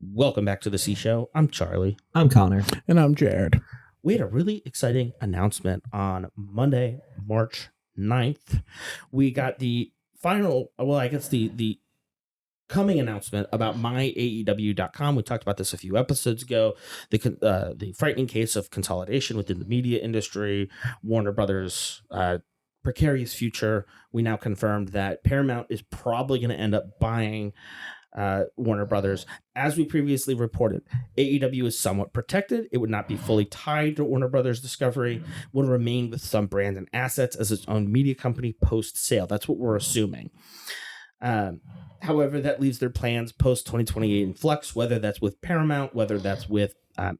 Welcome back to the C Show. I'm Charlie. I'm Connor. And I'm Jared. We had a really exciting announcement on Monday, March 9th. We got the final, the coming announcement about myaew.com. We talked about this a few episodes ago. The frightening case of consolidation within the media industry, Warner Brothers' precarious future. We now confirmed that Paramount is probably going to end up buying Warner Brothers. As we previously reported, AEW is somewhat protected. It would not be fully tied to Warner Brothers Discovery, would remain with some brands and assets as its own media company post-sale. That's what we're assuming. However, that leaves their plans post-2028 in flux, whether that's with Paramount, whether that's with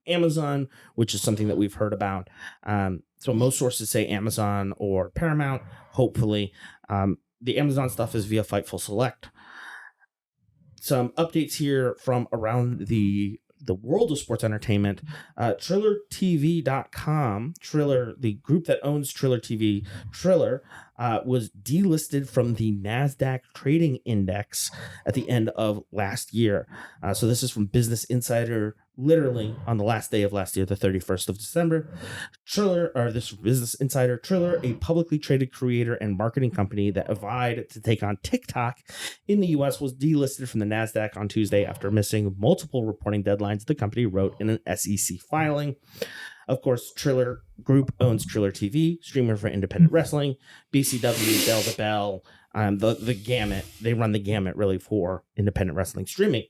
Amazon, which is something that we've heard about. So most sources say Amazon or Paramount, hopefully. The Amazon stuff is via Fightful Select. Some updates here from around the world of sports entertainment. TrillerTV.com, Triller, the group that owns Triller TV, Triller, was delisted from the NASDAQ trading index at the end of last year. So this is from Business Insider, literally on the last day of last year, the 31st of December. Triller, or this Business Insider, Triller, a publicly traded creator and marketing company that vied to take on TikTok in the U.S., was delisted from the NASDAQ on Tuesday after missing multiple reporting deadlines, the company wrote in an SEC filing. Of course, Triller Group owns Triller TV, streamer for independent wrestling, BCW, Bell to Bell, the gamut. They run the gamut, really, for independent wrestling streaming.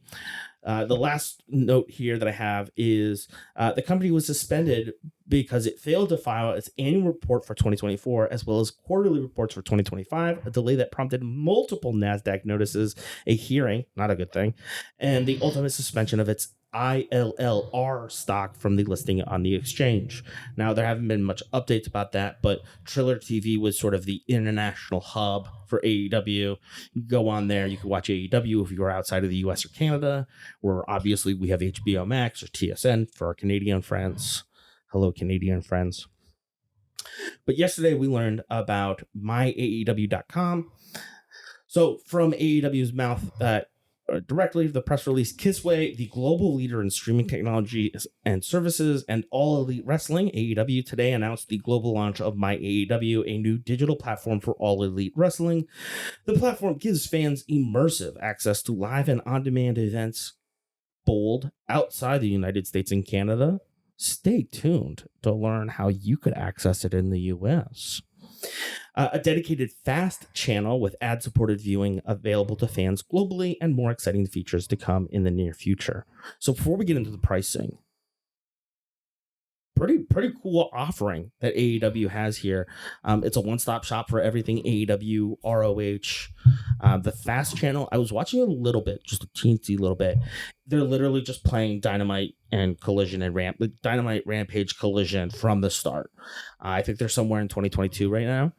The last note here that I have is the company was suspended because it failed to file its annual report for 2024 as well as quarterly reports for 2025, a delay that prompted multiple NASDAQ notices, a hearing, not a good thing, and the ultimate suspension of its ILLR stock from the listing on the exchange. Now, there haven't been much updates about that, but Triller TV was sort of the international hub for AEW. You go on there, you can watch AEW if you're outside of the US or Canada, where obviously we have HBO Max or TSN for our Canadian friends. Hello, Canadian friends. But yesterday we learned about myaew.com. So from AEW's mouth, directly the press release, Kissway, the global leader in streaming technology and services and all elite wrestling, AEW today announced the global launch of MyAEW, a new digital platform for all elite wrestling. The platform gives fans immersive access to live and on-demand events, bold, outside the United States and Canada. Stay tuned to learn how you could access it in the US. A dedicated fast channel with ad-supported viewing available to fans globally, and more exciting features to come in the near future. So before we get into the pricing, pretty cool offering that AEW has here. It's a one-stop shop for everything AEW, ROH. The fast channel, I was watching a little bit, just a teensy little bit. They're literally just playing Dynamite and Collision and Dynamite, Rampage, Collision from the start. I think they're somewhere in 2022 right now.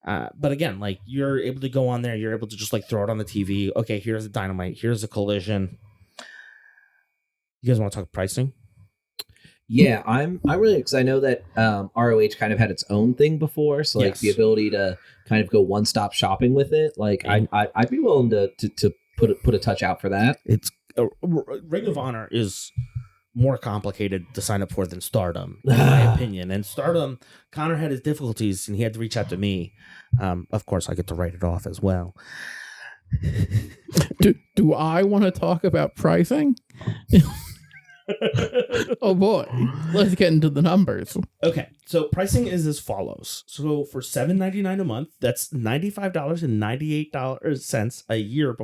But again, like, you're able to go on there, you're able to just like throw it on the TV. Okay, here's a Dynamite, here's a Collision. You guys want to talk pricing? Yeah, I'm really excited. I know that ROH kind of had its own thing before, so like the ability to kind of go one-stop shopping with it. Like I'd be willing to put a touch out for that. It's Ring of Honor is more complicated to sign up for than Stardom, in my opinion. And Stardom, Connor had his difficulties, and he had to reach out to me. Of course, I get to write it off as well. Do I want to talk about pricing? Oh boy, let's get into the numbers. Okay, so pricing is as follows. So for $7.99 a month, that's $95.98 a year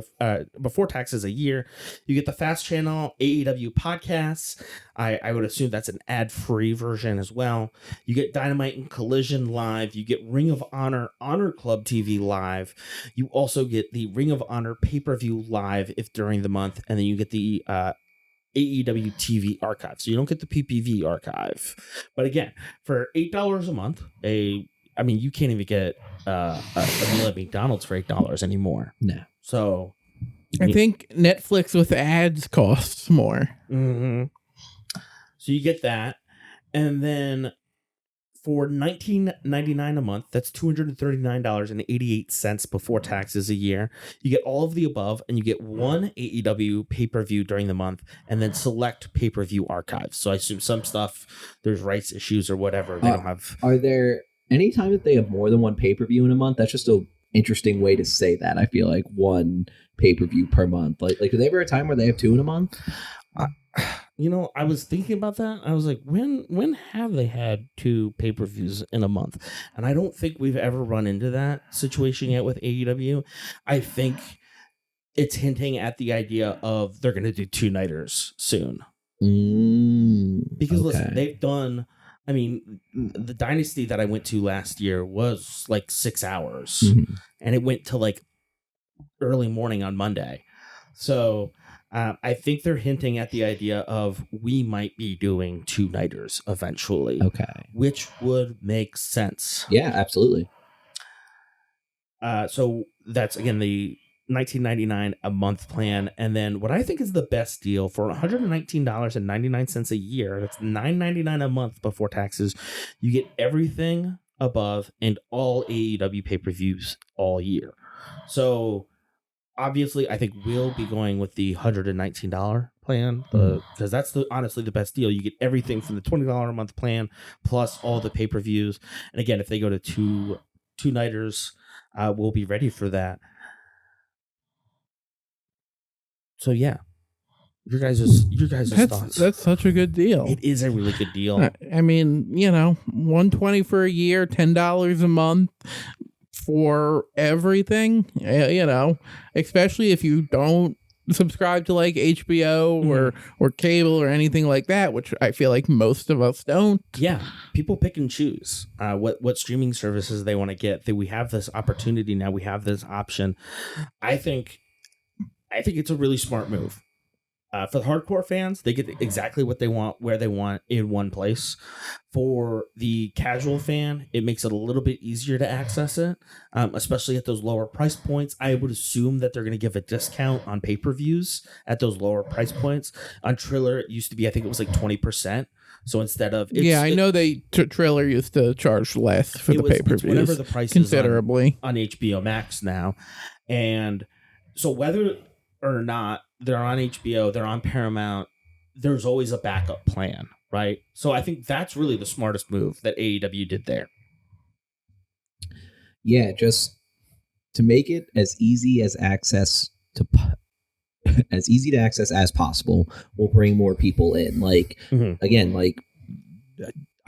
before taxes a year. You get the fast channel, AEW podcasts. I would assume that's an ad-free version as well. You get Dynamite and Collision live. You get Ring of Honor, Honor Club TV live. You also get the Ring of Honor pay-per-view live if during the month, and then you get the AEW TV archive. So you don't get the PPV archive. But again, for $8 a month, you can't even get a meal at McDonald's for $8 anymore. No. So I think Netflix with ads costs more. Mm-hmm. So you get that. And then For $19.99 a month, that's $239.88 before taxes a year. You get all of the above, and you get one AEW pay-per-view during the month, and then select pay-per-view archives. So I assume some stuff, there's rights issues or whatever. They don't have. Are there any time that they have more than one pay-per-view in a month? That's just an interesting way to say that. I feel like one pay-per-view per month. Like is there ever a time where they have two in a month? I was thinking about that. I was like, when have they had two pay-per-views in a month? And I don't think we've ever run into that situation yet with AEW. I think it's hinting at the idea of they're going to do two-nighters soon. Because listen, they've done, I mean, the Dynasty that I went to last year was like 6 hours. And it went to like early morning on Monday. So I think they're hinting at the idea of we might be doing two-nighters eventually. Okay. Which would make sense. Yeah, absolutely. So that's, again, the $19.99 a month plan. And then what I think is the best deal for $119.99 a year, that's $9.99 a month before taxes, you get everything above and all AEW pay-per-views all year. So obviously, I think we'll be going with the $119 plan because that's honestly the best deal. You get everything from the $20 a month plan plus all the pay-per-views. And again, if they go to two-nighters, we'll be ready for that. So yeah, your guys' thoughts. That's such a good deal. It is a really good deal. I mean, $120 for a year, $10 a month for everything, especially if you don't subscribe to like HBO or cable or anything like that, which I feel like most of us don't. Yeah, people pick and choose what streaming services they want to get. That we have this opportunity now. We have this option. I think it's a really smart move. For the hardcore fans, they get exactly what they want, where they want, in one place. For the casual fan, it makes it a little bit easier to access it, especially at those lower price points. I would assume that they're going to give a discount on pay-per-views at those lower price points. On Triller, it used to be, I think it was like 20%. So instead of... I know Triller used to charge less for the pay-per-views. Whatever the price considerably. Is on HBO Max now. And so whether or not they're on HBO, they're on Paramount, there's always a backup plan, right? So I think that's really the smartest move that AEW did there. Yeah, just to make it as easy to access as possible, we'll bring more people in. Like, again, like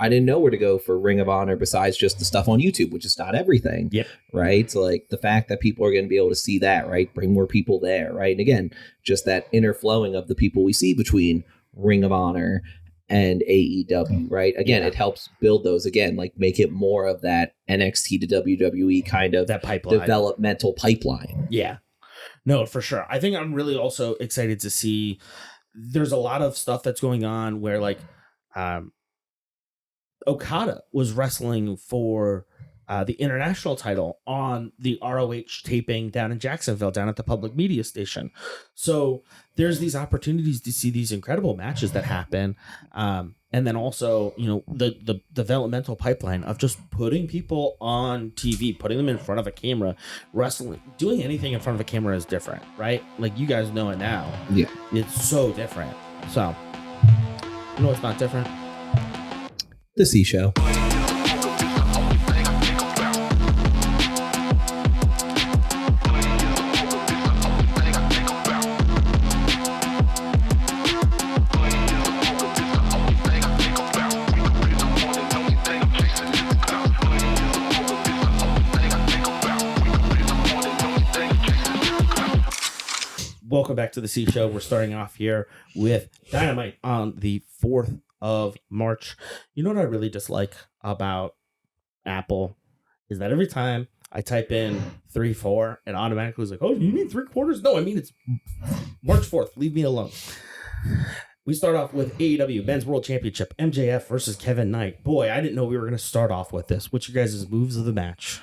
I didn't know where to go for Ring of Honor besides just the stuff on YouTube, which is not everything. Yep. Right. So like the fact that people are going to be able to see that, right. Bring more people there. Right. And again, just that inner flowing of the people we see between Ring of Honor and AEW. Right. Again, it helps build those again, like make it more of that NXT to WWE kind of that pipeline, developmental pipeline. Yeah. No, for sure. I think I'm really also excited to see there's a lot of stuff that's going on where like, Okada was wrestling for the international title on the ROH taping down in Jacksonville, down at the public media station. So there's these opportunities to see these incredible matches that happen. And then also, the developmental pipeline of just putting people on TV, putting them in front of a camera, wrestling, doing anything in front of a camera is different, right? Like you guys know it now. Yeah. It's so different. So, it's not different. The C Show. Welcome back to the C Show. We're starting off here with Dynamite on the 4th of March. You know what I really dislike about Apple is that every time I type in 3-4, it automatically is like, oh, you mean 3/4? No, I mean it's March 4th. Leave me alone. We start off with AEW Men's World Championship, MJF versus Kevin Knight. Boy, I didn't know we were going to start off with this. What's your guys' moves of the match?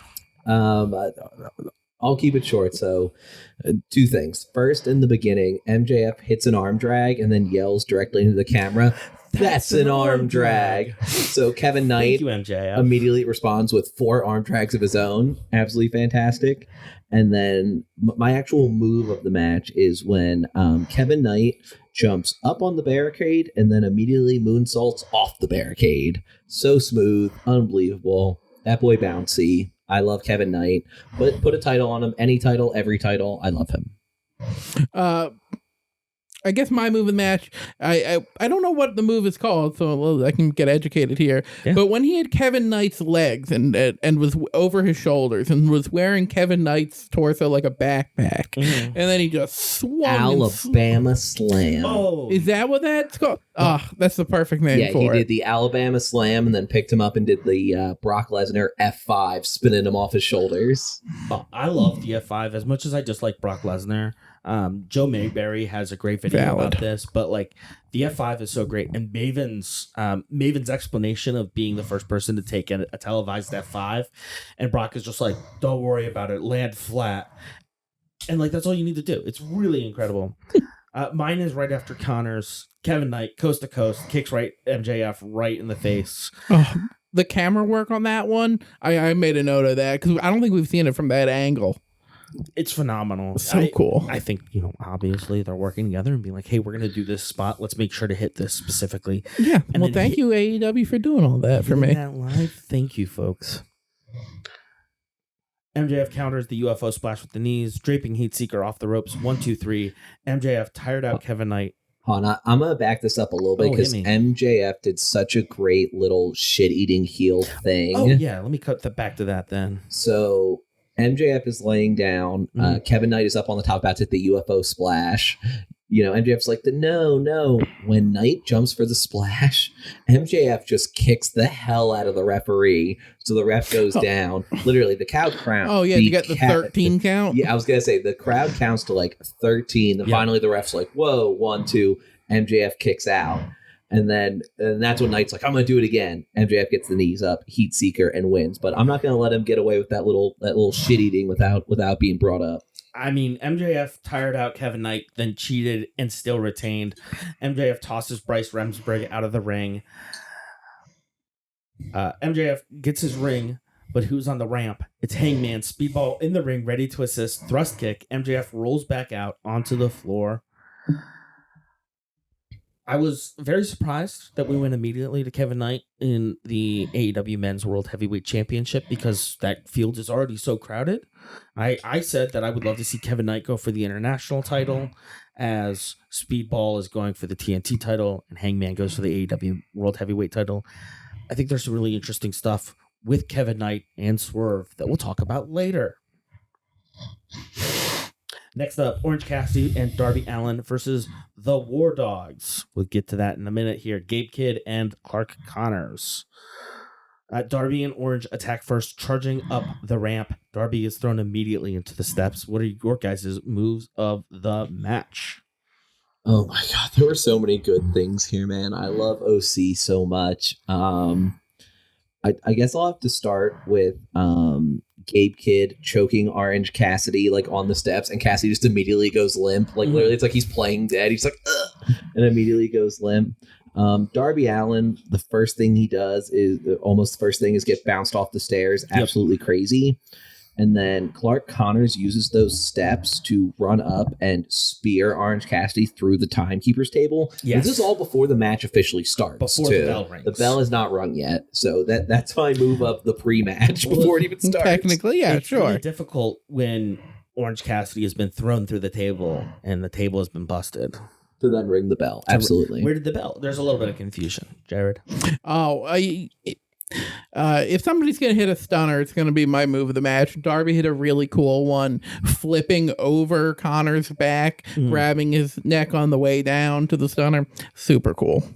I'll keep it short. So 2 things. First, in the beginning, MJF hits an arm drag and then yells directly into the camera, That's an arm drag. So Kevin Knight Thank you, MJF. immediately responds with 4 arm drags of his own. Absolutely fantastic. And then my actual move of the match is when Kevin Knight jumps up on the barricade and then immediately moonsaults off the barricade. So smooth, unbelievable. That boy bouncy. I love Kevin Knight. Put a title on him. Any title, every title. I love him. I guess my move in the match, I don't know what the move is called, so I can get educated here. Yeah. But when he had Kevin Knight's legs and was over his shoulders and was wearing Kevin Knight's torso like a backpack, and then he just swung. Alabama Slam. Oh, is that what that's called? That's the perfect name for it. Yeah, he did the Alabama Slam and then picked him up and did the Brock Lesnar F5, spinning him off his shoulders. I love the F5 as much as I dislike Brock Lesnar. Joe Mayberry has a great video about this, but like the F5 is so great, and Maven's explanation of being the first person to take a televised F5, and Brock is just like, don't worry about it, land flat, and like that's all you need to do. It's really incredible. Mine is right after Connor's. Kevin Knight, coast to coast, kicks MJF right in the face. The camera work on that one, I made a note of that because I don't think we've seen it from that angle. It's phenomenal. So cool. I think, obviously they're working together and being like, hey, we're going to do this spot. Let's make sure to hit this specifically. Yeah. And well, thank you, AEW, for doing all that for me. That live. Thank you, folks. MJF counters the UFO splash with the knees, draping Heatseeker off the ropes. 1, 2, 3. MJF tired out Kevin Knight. Hold on, I'm going to back this up a little bit because MJF did such a great little shit-eating heel thing. Oh, yeah. Let me cut back to that then. So MJF is laying down. Kevin Knight is up on the top about to hit the UFO splash. MJF's like, no. When Knight jumps for the splash, MJF just kicks the hell out of the referee. So the ref goes down. Literally, the crowd count. Oh, yeah, you got the 13 count? Yeah, I was going to say, the crowd counts to like 13. Then finally the ref's like, whoa, 1, 2. MJF kicks out. And that's when Knight's like, I'm going to do it again. MJF gets the knees up, Heatseeker, and wins. But I'm not going to let him get away with that little shit eating without being brought up. I mean, MJF tired out Kevin Knight, then cheated and still retained. MJF tosses Bryce Remsburg out of the ring. MJF gets his ring, but who's on the ramp? It's Hangman. Speedball in the ring, ready to assist. Thrust kick. MJF rolls back out onto the floor. I was very surprised that we went immediately to Kevin Knight in the AEW Men's World Heavyweight Championship because that field is already so crowded. I said that I would love to see Kevin Knight go for the international title as Speedball is going for the TNT title and Hangman goes for the AEW World Heavyweight title. I think there's some really interesting stuff with Kevin Knight and Swerve that we'll talk about later. Next up, Orange Cassidy and Darby Allin versus the War Dogs. We'll get to that in a minute here. Gabe Kidd and Clark Connors. Darby and Orange attack first, charging up the ramp. Darby is thrown immediately into the steps. What are your guys' moves of the match? Oh my God, there were so many good things here, man. I love OC so much. I guess I'll have to start with Gabe Kidd choking Orange Cassidy like on the steps, and Cassidy just immediately goes limp. Like literally, it's like he's playing dead. He's like, ugh, and immediately goes limp. Darby Allin, the first thing he does is get bounced off the stairs. Absolutely crazy. And then Clark Connors uses those steps to run up and spear Orange Cassidy through the timekeeper's table. Yes. This is all before the match officially starts. Before the bell rings. The bell is not rung yet. So that's my move up the pre-match before it even starts. Technically, yeah, it's really difficult when Orange Cassidy has been thrown through the table and the table has been busted. To then ring the bell. Absolutely. Where did the bell? There's a little bit of confusion. Jared? If somebody's going to hit a stunner, it's going to be my move of the match. Darby hit a really cool one, flipping over Connor's back, grabbing his neck on the way down to the stunner. Super cool.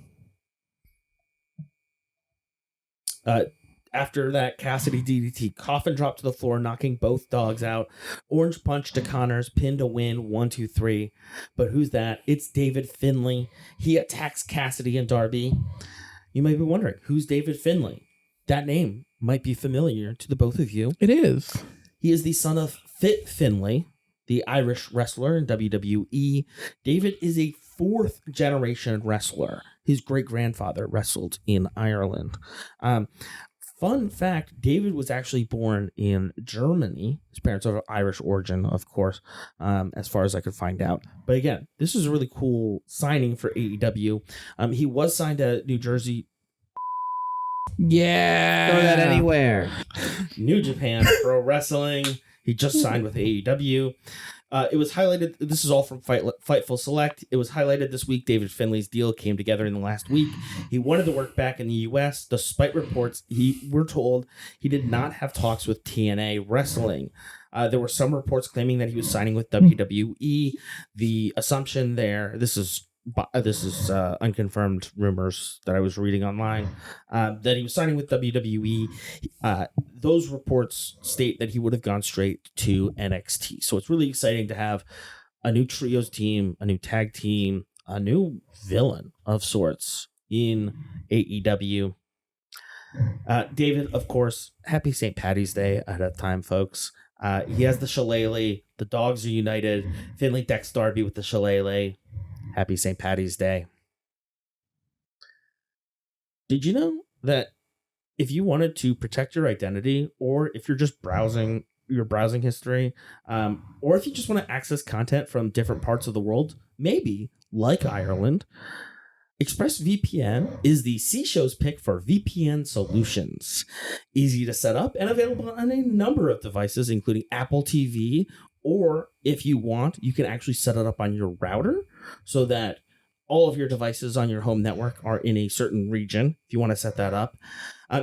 After that, Cassidy DDT, coffin drop to the floor, knocking both dogs out. Orange punch to Connors, pin to win, 1, 2, 3. But who's that? It's David Finlay. He attacks Cassidy and Darby. You might be wondering, who's David Finlay? That name might be familiar to the both of you. It is. He is the son of Fit Finlay, the Irish wrestler in WWE. David is a fourth generation wrestler. His great-grandfather wrestled in Ireland. Fun fact, David was actually born in Germany. His parents are of Irish origin, of course, as far as I could find out. But again, this is a really cool signing for AEW. He was signed to New Jersey. Yeah. Throw that anywhere. New Japan Pro Wrestling. He just signed with AEW. It was highlighted. This is all from Fightful Select. It was highlighted this week. David Finlay's deal came together in the last week. He wanted to work back in the U.S. Despite reports, we're told he did not have talks with TNA Wrestling. There were some reports claiming that he was signing with WWE. The assumption there, this is unconfirmed rumors that I was reading online, that he was signing with WWE. Those reports state that he would have gone straight to NXT. So it's really exciting to have a new trios team, a new tag team, a new villain of sorts in AEW. David, of course, happy St. Paddy's Day ahead of time, folks. He has the shillelagh. The dogs are united. Finlay decks Darby with the shillelagh. Happy St. Paddy's Day. Did you know that if you wanted to protect your identity, or if you're just browsing your browsing history, or if you just want to access content from different parts of the world, maybe like Ireland, ExpressVPN is the C-Show's pick for VPN solutions. Easy to set up and available on a number of devices, including Apple TV, or if you want, you can actually set it up on your router so that all of your devices on your home network are in a certain region, if you want to set that up.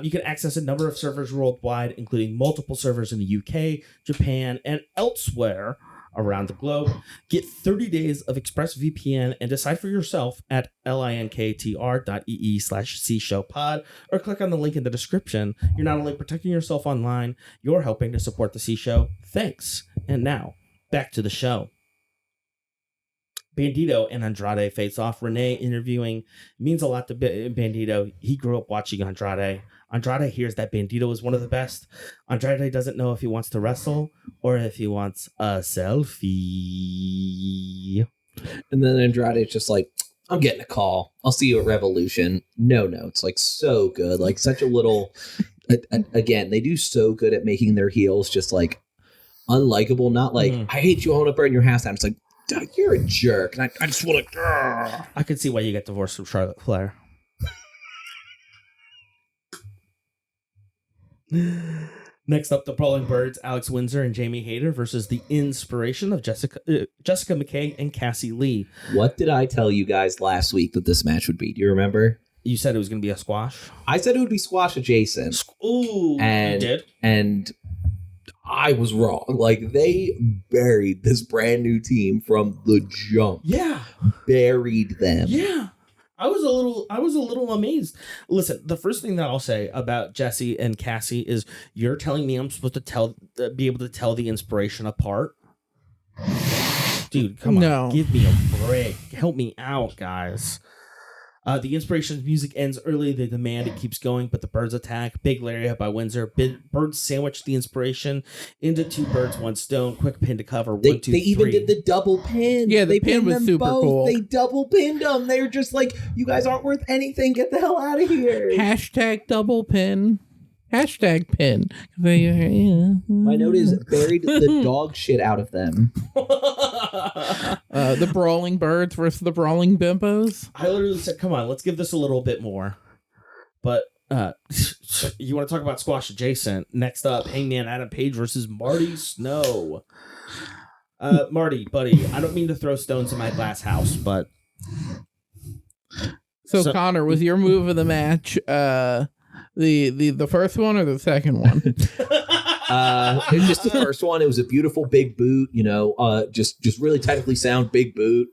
You can access a number of servers worldwide, including multiple servers in the UK, Japan, and elsewhere around the globe. Get 30 days of ExpressVPN and decide for yourself at linktr.ee/cshowpod, or click on the link in the description. You're not only protecting yourself online, you're helping to support the C Show. Thanks. And now, back to the show. Bandito and Andrade face off. Renee interviewing means a lot to Bandito. He grew up watching Andrade. Andrade hears that Bandito is one of the best. Andrade doesn't know if he wants to wrestle or if he wants a selfie. And then Andrade's just like, I'm getting a call. I'll see you at Revolution. No notes. Like, so good. Like, such a little... Again, they do so good at making their heels just, like, unlikable. Not like, I hate you, I want to burn your house down. It's like, you're a jerk. And I just want to... I can see why you got divorced from Charlotte Flair. Next up, the Brawling Birds, Alex Windsor and Jamie Hayter versus the Inspiration of Jessica McKay and Cassie Lee. What did I tell you guys last week that this match would be? Do you remember? You said it was going to be a squash? I said it would be squash adjacent. Ooh, and, you did? And I was wrong. Like, they buried this brand new team from the jump. Yeah. Buried them. Yeah. I was a little amazed. Listen, the first thing that I'll say about Jesse and Cassie is you're telling me I'm supposed to be able to tell the Inspiration apart? Dude, come on. Give me a break. Help me out, guys. The Inspiration's music ends early. They demand it keeps going, but the Birds attack. Big lariat by Windsor. Birds sandwich the Inspiration into 2 birds, 1 stone. Quick pin to cover. 1, 2, 3. They even did the double pin. Yeah, the pin was super cool. They double pinned them. They were just like, you guys aren't worth anything. Get the hell out of here. Hashtag double pin. Hashtag pin. My note is buried the dog shit out of them. The Brawling Birds versus the Brawling Bimbos. I literally said, come on, let's give this a little bit more. But you want to talk about squash adjacent. Next up, Hangman Adam Page versus Marty Snow. Marty, buddy, I don't mean to throw stones in my glass house, but... So Connor, was your move of the match the first one or the second one? It was just the first one. It was a beautiful big boot, just really technically sound big boot.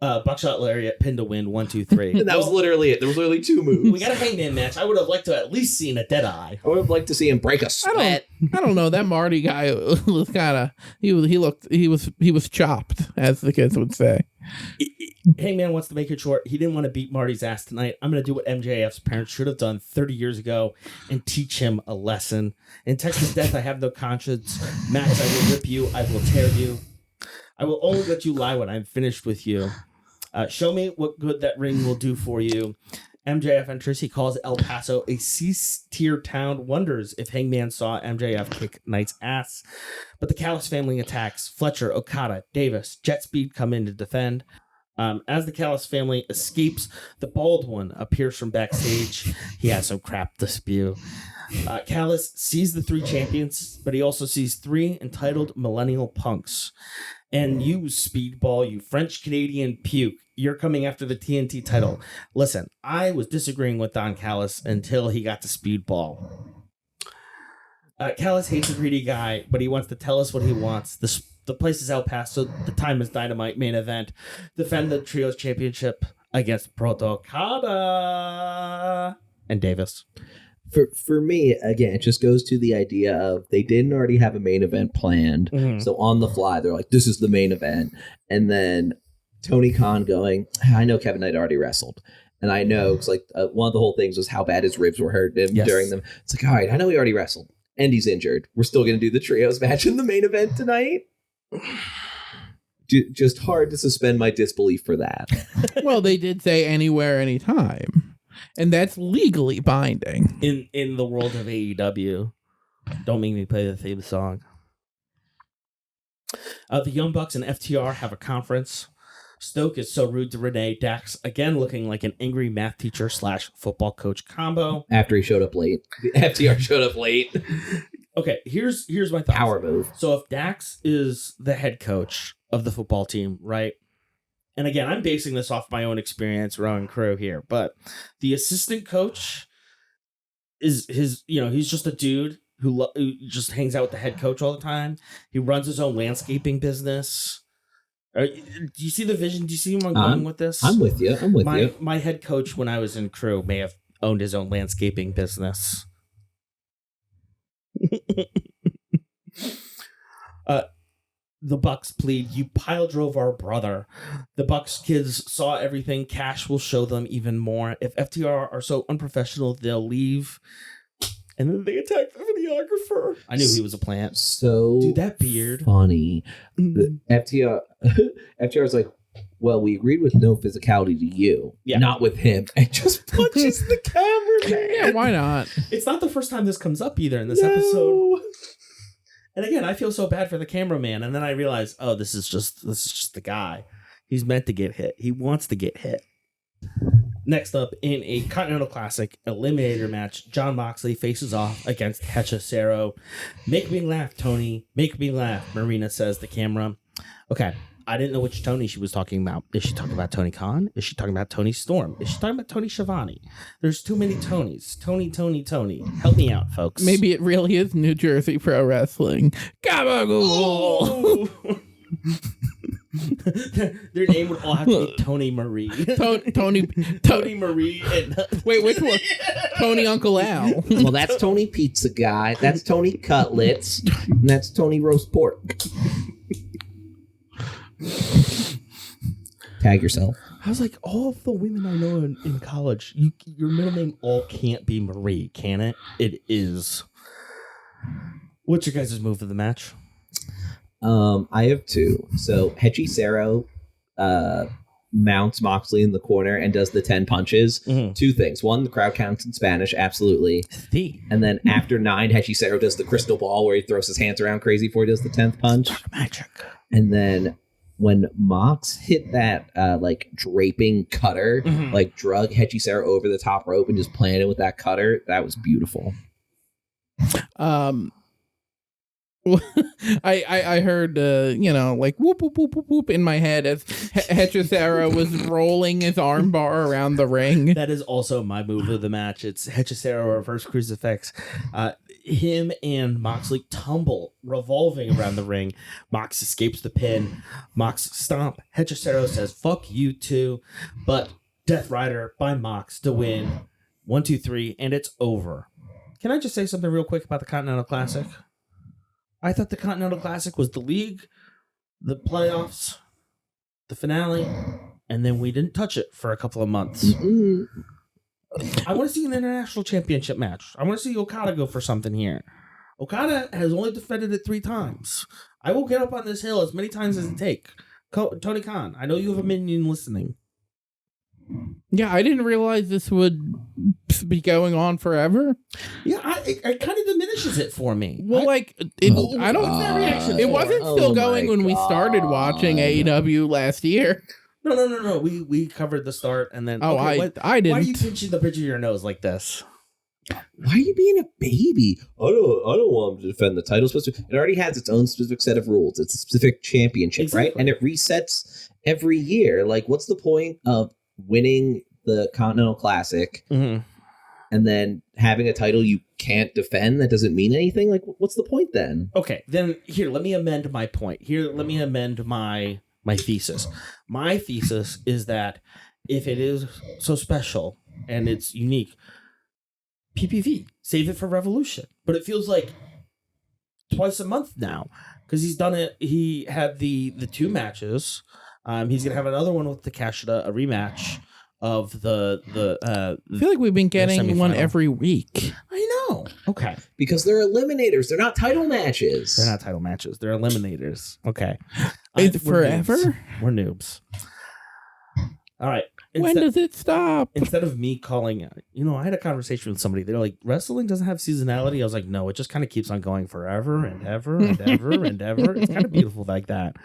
Buckshot lariat, pin to win, 1, 2, 3. And that was literally it. There was literally 2 moves. We got a Hangman match. I would have liked to at least seen a dead eye. I would have liked to see him break a sweat. I don't know. That Marty guy was kind of he was chopped, as the kids would say. Hangman wants to make it short. He didn't want to beat Marty's ass tonight. I'm going to do what MJF's parents should have done 30 years ago and teach him a lesson. In Texas Death, I have no conscience. Max, I will rip you. I will tear you. I will only let you lie when I'm finished with you. Show me what good that ring will do for you. MJF enters. He calls El Paso a C-tier town. Wonders if Hangman saw MJF kick Knight's ass. But the Callis family attacks. Fletcher, Okada, Davis, Jet Speed come in to defend. As the Callis family escapes, the bald one appears from backstage. He has some crap to spew. Callis sees the 3 champions, but he also sees 3 entitled millennial punks. And you, Speedball, you French-Canadian puke, you're coming after the TNT title. Listen, I was disagreeing with Don Callis until he got to Speedball. Callis hates a greedy guy, but he wants to tell us what he wants. The place is El Paso. The time is Dynamite main event. Defend the Trios Championship against Proto Okada and Davis. For me, again, it just goes to the idea of they didn't already have a main event planned. Mm-hmm. So on the fly, they're like, this is the main event. And then Tony Khan going, I know Kevin Knight already wrestled. And I know, because one of the whole things was how bad his ribs were hurting him during them. It's like, all right, I know he already wrestled. And he's injured. We're still going to do the trios match in the main event tonight. Just hard to suspend my disbelief for that. Well, they did say anywhere, anytime. And that's legally binding. In the world of AEW. Don't make me play the theme song. The Young Bucks and FTR have a conference. Stoke is so rude to Renee. Dax, again, looking like an angry math teacher / football coach combo. After he showed up late. FTR showed up late. Okay, here's my thoughts. Power move. So if Dax is the head coach of the football team, right? And again, I'm basing this off my own experience, rowing crew here, but the assistant coach is he's just a dude who just hangs out with the head coach all the time. He runs his own landscaping business. Do you see the vision? Do you see where I'm going with this? I'm with you. My head coach when I was in crew may have owned his own landscaping business. The Bucks plead, you pile drove our brother. The Bucks kids saw everything. Cash will show them even more. If FTR are so unprofessional, they'll leave. And then they attack the videographer. I knew he was a plant. So dude, that beard. Funny. FTR is like, well, we agreed with no physicality to you, not with him. And just punches the cameraman. Yeah, why not? It's not the first time this comes up either in this episode. And again, I feel so bad for the cameraman. And then I realize, oh, this is just the guy. He's meant to get hit. He wants to get hit. Next up, in a Continental Classic Eliminator match, Jon Moxley faces off against Hechicero. Make me laugh, Tony. Make me laugh, Marina says to camera. Okay, I didn't know which Tony she was talking about. Is she talking about Tony Khan? Is she talking about Tony Storm? Is she talking about Tony Schiavone? There's too many Tonys. Tony. Help me out, folks. Maybe it really is New Jersey Pro Wrestling. Gabagool! Oh! Their name would all have to be Tony Marie. Tony Marie. And wait, which one? Tony Uncle Al. Well, that's Tony Pizza Guy. That's Tony Cutlets. And that's Tony Roast Pork. Tag yourself. I was like, all of the women I know in college, your middle name all can't be Marie, can it? It is. What's your guys' move of the match? I have 2. So Hechicero mounts Moxley in the corner and does the 10 punches. Mm-hmm. 2 things. 1, the crowd counts in Spanish, absolutely. And then after 9, Hechicero does the crystal ball where he throws his hands around crazy before he does the 10th punch. Dark magic. And then when Mox hit that draping cutter, drug Hechicero over the top rope and just planted with that cutter, that was beautiful. I heard whoop whoop whoop whoop whoop in my head as Hechicero was rolling his armbar around the ring. That is also my move of the match. It's Hechicero reverse crucifix. Him and Moxley tumble, revolving around the ring. Mox escapes the pin. Mox stomp. Hechicero says, "Fuck you too," but Death Rider by Mox to win. 1, 2, 3, and it's over. Can I just say something real quick about the Continental Classic? I thought the Continental Classic was the league, the playoffs, the finale, and then we didn't touch it for a couple of months. Mm-hmm. I want to see an international championship match. I want to see Okada go for something here. Okada has only defended it 3 times. I will get up on this hill as many times as it takes. Tony Khan, I know you have a minion listening. Yeah, I didn't realize this would be going on forever. Yeah, it kind of diminishes it for me. Well, I don't. It wasn't still going when we started watching AEW last year. No. We covered the start and then. Oh, okay, I didn't. Why are you pinching the bridge of your nose like this? Why are you being a baby? I don't want him to defend the title. It already has its own specific set of rules. It's a specific championship, exactly. Right? And it resets every year. Like, what's the point of winning the Continental Classic and then having a title you can't defend that doesn't mean anything? Like, what's the point then? Okay, then here, let me amend my point. Let me amend my thesis. My thesis is that if it is so special and it's unique, PPV, save it for Revolution. But it feels like twice a month now because he's done it. He had the 2 matches. He's gonna have another one with Takeshita, a rematch of the I feel like we've been getting one every week. I know. Okay. Because they're eliminators. They're not title matches. They're not title matches. They're eliminators. Okay. Forever? We're noobs. All right. When does it stop? Instead of me calling, I had a conversation with somebody. They're like, wrestling doesn't have seasonality. I was like, no, it just kind of keeps on going forever and ever and ever and ever. It's kind of beautiful like that.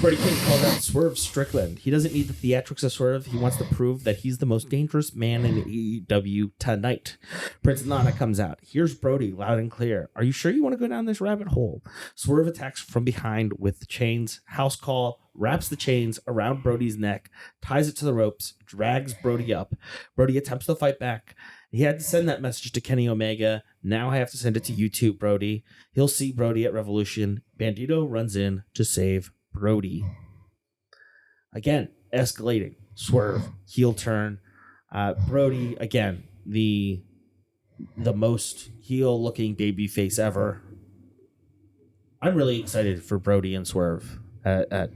Brody King calls out Swerve Strickland. He doesn't need the theatrics of Swerve. He wants to prove that he's the most dangerous man in AEW tonight. Prince Nana comes out. Here's Brody, loud and clear. Are you sure you want to go down this rabbit hole? Swerve attacks from behind with the chains. House call. Wraps the chains around Brody's neck, ties it to the ropes, drags Brody up. Brody attempts to fight back. He had to send that message to Kenny Omega. Now I have to send it to you too, Brody. He'll see Brody at Revolution. Bandito runs in to save Brody. Again, escalating. Swerve, heel turn. Brody, again, the most heel-looking babyface ever. I'm really excited for Brody and Swerve at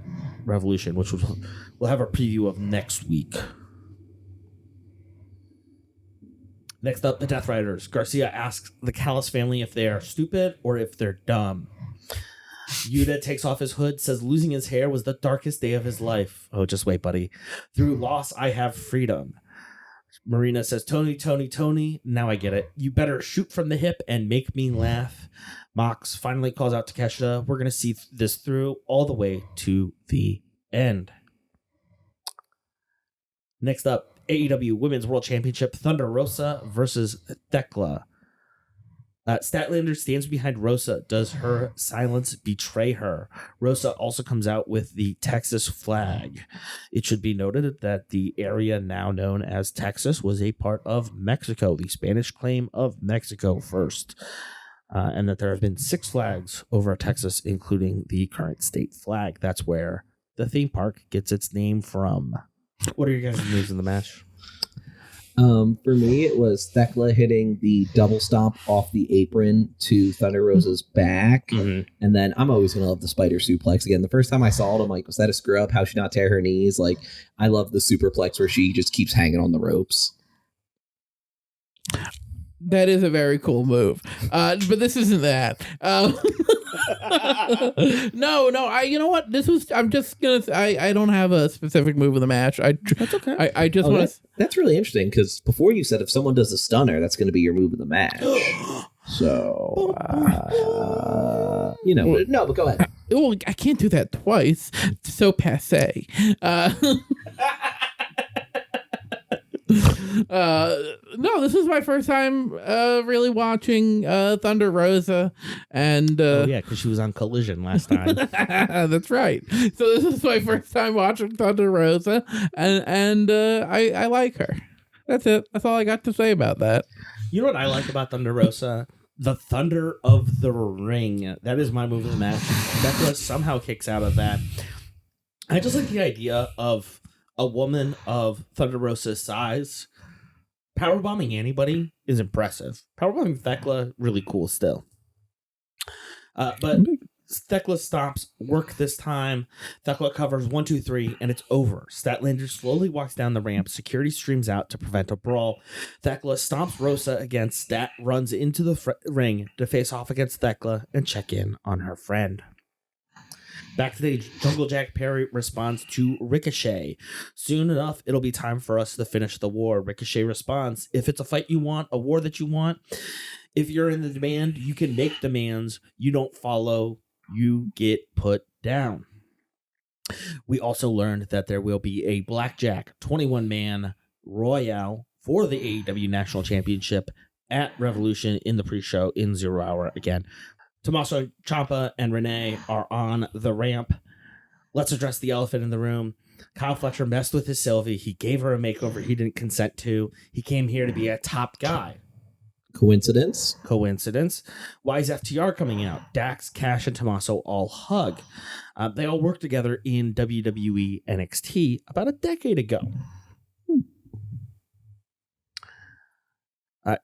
Revolution, which we'll have a preview of next week. Next up, the Death Riders. Garcia asks the Callis family if they are stupid or if they're dumb. Yuta takes off his hood, says losing his hair was the darkest day of his life. Oh, just wait, buddy. Through loss, I have freedom. Marina says, Tony, now I get it. You better shoot from the hip and make me laugh. Mox finally calls out Takeshita. We're going to see this through all the way to the end. Next up, AEW Women's World Championship, Thunder Rosa versus Thekla. Statlander stands behind Rosa. Does her silence betray her? Rosa also comes out with the Texas flag. It should be noted that the area now known as Texas was a part of Mexico, the Spanish claim of Mexico first, and that there have been 6 flags over Texas, including the current state flag. That's where the theme park gets its name from. What are your guys' news in the match? For me, it was Thekla hitting the double stomp off the apron to Thunder Rosa's back. Mm-hmm. And then I'm always going to love the spider suplex. Again, the first time I saw it, I'm like, was that a screw up? How she not tear her knees? Like, I love the superplex where she just keeps hanging on the ropes. That is a very cool move. But this isn't that. No. You know what? I'm just going to say, I don't have a specific move of the match. That's okay. I just want to. That's really interesting because before you said if someone does a stunner, that's going to be your move of the match. So, no, but go ahead. Well, I can't do that twice. It's so passe. No, this is my first time really watching Thunder Rosa, and because she was on Collision last time. That's right. So this is my first time watching Thunder Rosa, and I like her. That's it. That's all I got to say about that. You know what I like about Thunder Rosa? The thunder of the ring. That is my move of the match. Becca somehow kicks out of that. I just like the idea of a woman of Thunder Rosa's size powerbombing anybody is impressive. Powerbombing Thekla, really cool still. But Thekla stops work this time. Thekla covers 1, 2, 3, and it's over. Statlander slowly walks down the ramp. Security streams out to prevent a brawl. Thekla stomps Rosa again. Stat runs into the ring to face off against Thekla and check in on her friend. Backstage, Jungle Jack Perry responds to Ricochet. Soon enough, it'll be time for us to finish the war. Ricochet responds, if it's a fight you want, a war that you want, if you're in the demand, you can make demands. You don't follow, you get put down. We also learned that there will be a Blackjack 21-man Royale for the AEW National Championship at Revolution in the pre-show in 0 Hour again. Tommaso Ciampa and Renee are on the ramp. Let's address the elephant in the room. Kyle Fletcher messed with his Sylvie. He gave her a makeover he didn't consent to. He came here to be a top guy. Coincidence? Why is FTR coming out? Dax, Cash, and Tommaso all hug. They all worked together in WWE NXT about a decade ago.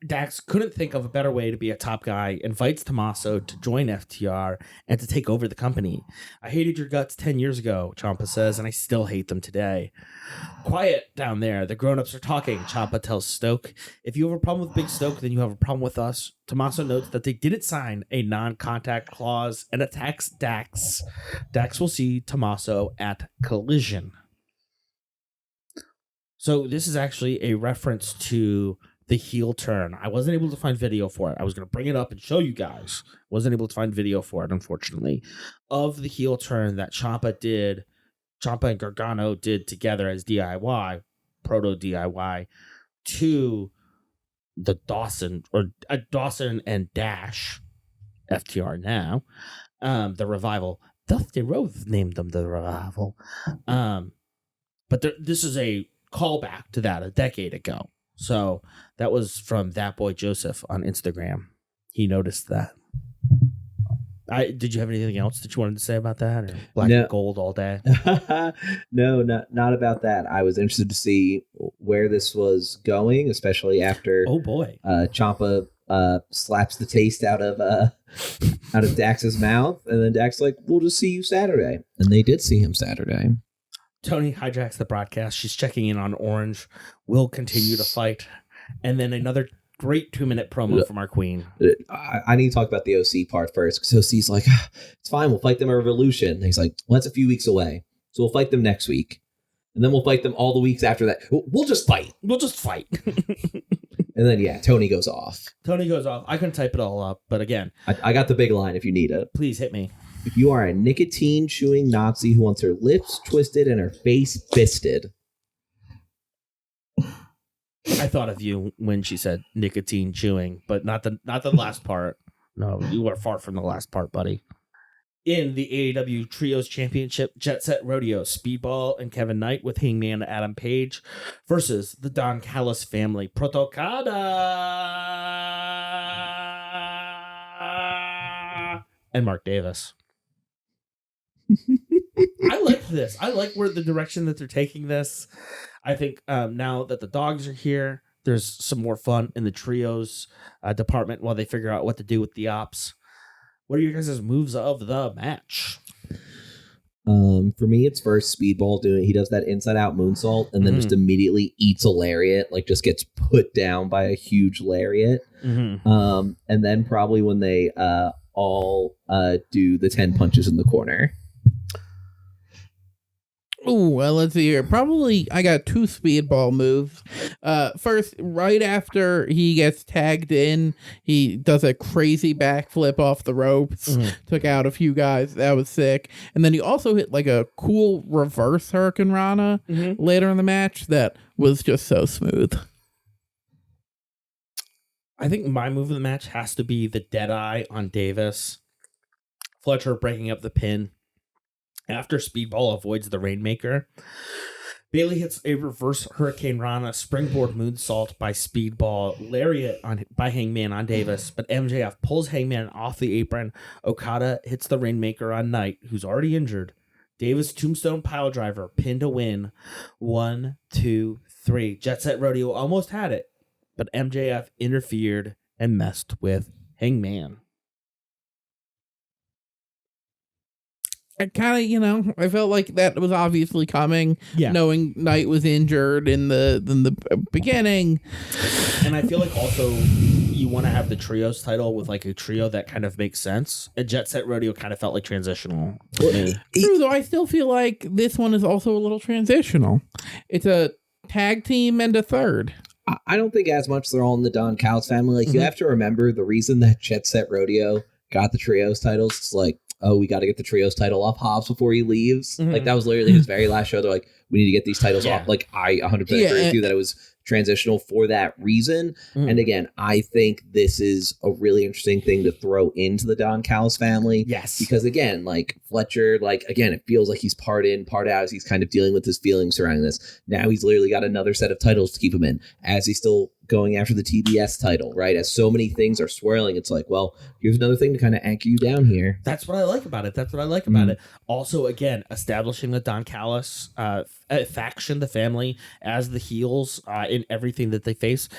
Dax couldn't think of a better way to be a top guy, invites Tommaso to join FTR and to take over the company. I hated your guts 10 years ago, Ciampa says, and I still hate them today. Quiet down there. The grown-ups are talking, Ciampa tells Stoke. If you have a problem with Big Stoke, then you have a problem with us. Tommaso notes that they didn't sign a non-contact clause and attacks Dax. Dax will see Tommaso at Collision. So this is actually a reference to the heel turn. I wasn't able to find video for it. I was going to bring it up and show you guys. Wasn't able to find video for it, unfortunately, of the heel turn that Ciampa and Gargano did together as DIY, proto DIY, to the Dawson and Dash, FTR now, the Revival. Dusty Rhodes named them the Revival. But this is a callback to that a decade ago. So that was from That Boy Joseph on Instagram. He noticed that. Did you have anything else that you wanted to say about that? Or black and gold all day? No, not about that. I was interested to see where this was going, especially after Ciampa slaps the taste out of Dax's mouth, and then Dax's like, "We'll just see you Saturday," and they did see him Saturday. Tony hijacks the broadcast. She's checking in on Orange. We'll continue to fight. And then another great 2-minute promo from our queen. I need to talk about the OC part first. Because OC's like, it's fine. We'll fight them at Revolution. And he's like, well, that's a few weeks away. So we'll fight them next week. And then we'll fight them all the weeks after that. We'll just fight. And then, Tony goes off. I couldn't type it all up. But again, I got the big line if you need it. Please hit me. If you are a nicotine-chewing Nazi who wants her lips twisted and her face fisted. I thought of you when she said nicotine chewing, but not the last part. No, you are far from the last part, buddy. In the AEW Trios Championship, Jet Set Rodeo, Speedball and Kevin Knight with Hangman Adam Page versus the Don Callis Family, Protocada and Mark Davis. I like this. I like where the direction that they're taking this. I think now that the dogs are here, there's some more fun in the trios department while they figure out what to do with the ops. What are your guys' moves of the match? For me, it's first Speedball he does that inside out moonsault and then just immediately eats a lariat, like just gets put down by a huge lariat. And then probably when they all do the 10 punches in the corner. Oh, well, let's see here. Probably I got 2 Speedball moves. First, right after he gets tagged in, he does a crazy backflip off the ropes. Took out a few guys. That was sick. And then he also hit like a cool reverse Hurricane Rana later in the match that was just so smooth. I think my move of the match has to be the Deadeye on Davis. Fletcher breaking up the pin. After Speedball avoids the Rainmaker, Bailey hits a reverse Hurricane Rana, springboard moonsault by Speedball, lariat by Hangman on Davis, but MJF pulls Hangman off the apron. Okada hits the Rainmaker on Knight, who's already injured. Davis tombstone piledriver, pin to win. 1, 2, 3. Jet Set Rodeo almost had it, but MJF interfered and messed with Hangman. I kind of, I felt like that was obviously coming, knowing Knight was injured in the beginning. And I feel like also you want to have the trios title with like a trio that kind of makes sense. And Jet Set Rodeo kind of felt like transitional to me. True, though I still feel like this one is also a little transitional. It's a tag team and a third. I don't think as much they're all in the Don Callis family. Like, you have to remember the reason that Jet Set Rodeo got the trios titles. It's like, oh, we got to get the trios title off Hobbs before he leaves. Like, that was literally his very last show. They're like, we need to get these titles off. Like, I 100% agree with you that it was transitional for that reason. And again, I think this is a really interesting thing to throw into the Don Callis family. Yes. Because again, like Fletcher, like, again, it feels like he's part in, part out as he's kind of dealing with his feelings surrounding this. Now he's literally got another set of titles to keep him in as he's still going after the TBS title, right? As so many things are swirling, it's like, well, here's another thing to kind of anchor you down here. That's what I like about it. Also, again, establishing the Don Callis faction, the family, as the heels in everything that they face.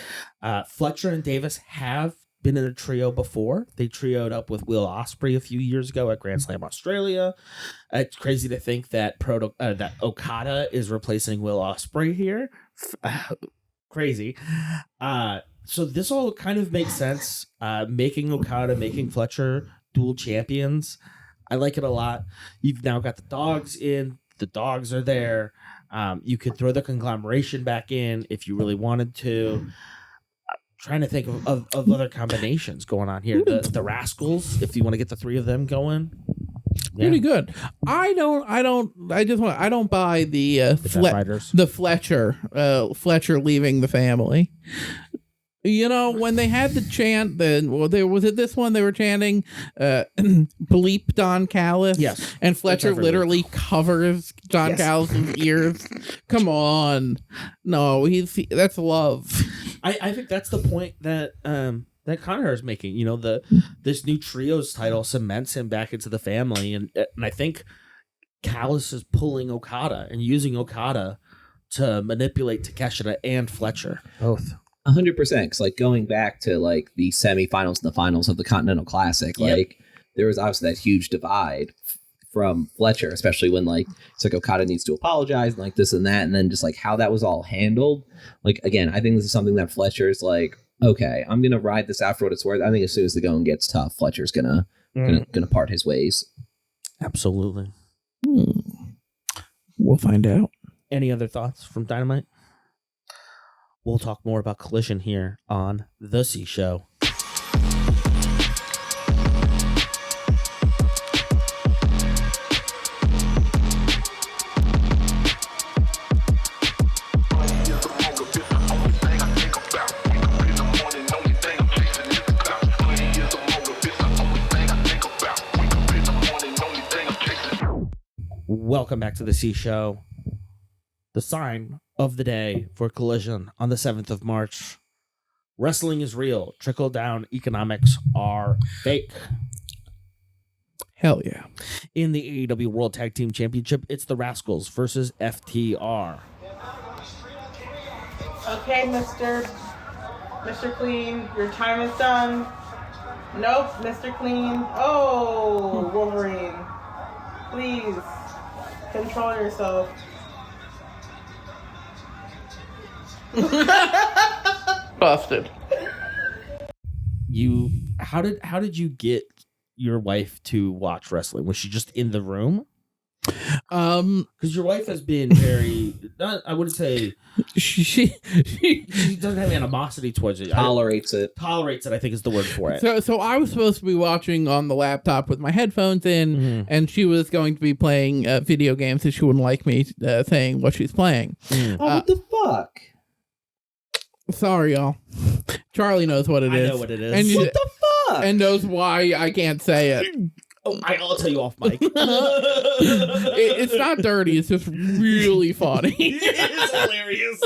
Fletcher and Davis have been in a trio before. They trioed up with Will Ospreay a few years ago at Grand Slam Australia. It's crazy to think that that Okada is replacing Will Ospreay here. Crazy. So this all kind of makes sense. Making Okada, making Fletcher dual champions. I like it a lot. You've now got the dogs in. The dogs are there. You could throw the conglomeration back in if you really wanted to. Trying to think of other combinations going on here. The Rascals, if you want to get the three of them going. Pretty good. I don't buy the Fletcher leaving the family. You know, when they had the chant, was it this one they were chanting, bleep Don Callis? Yes. And Fletcher literally covers Don Callis' ears. Come on. No, that's love. I think that's the point that Connor is making. You know, this new trios title cements him back into the family, and I think Callis is pulling Okada and using Okada to manipulate Takeshita and Fletcher both. 100%. Because like going back to like the semifinals and the finals of the Continental Classic, like there was obviously that huge divide from Fletcher, especially when like it's like Okada needs to apologize and like this and that, and then just like how that was all handled. Like, again, I think this is something that Fletcher's like, okay, I'm gonna ride this out for what it's worth. I think as soon as the going gets tough, Fletcher's gonna part his ways. Absolutely. We'll find out. Any other thoughts from Dynamite? We'll talk more about Collision here on The C Show. Welcome back to The C Show. The sign of the day for Collision on the 7th of March. Wrestling is real. Trickle-down economics are fake. Hell yeah. In the AEW World Tag Team Championship, it's the Rascals versus FTR. Okay, Mr. Clean, your time is done. Nope, Mr. Clean. Oh, Wolverine. Please, control yourself. Busted. How did you get your wife to watch wrestling? Was she just in the room? Because your wife has been very, I wouldn't say she doesn't have animosity towards it. Tolerates it, I think is the word for it. So I was supposed to be watching on the laptop with my headphones in, and she was going to be playing video games, and she wouldn't like me saying what she's playing. What the fuck? Sorry, y'all. Charlie knows what it is. I know what it is. And what the fuck? And knows why I can't say it. Oh, I'll tell you off mic. It's not dirty. It's just really funny. It's hilarious.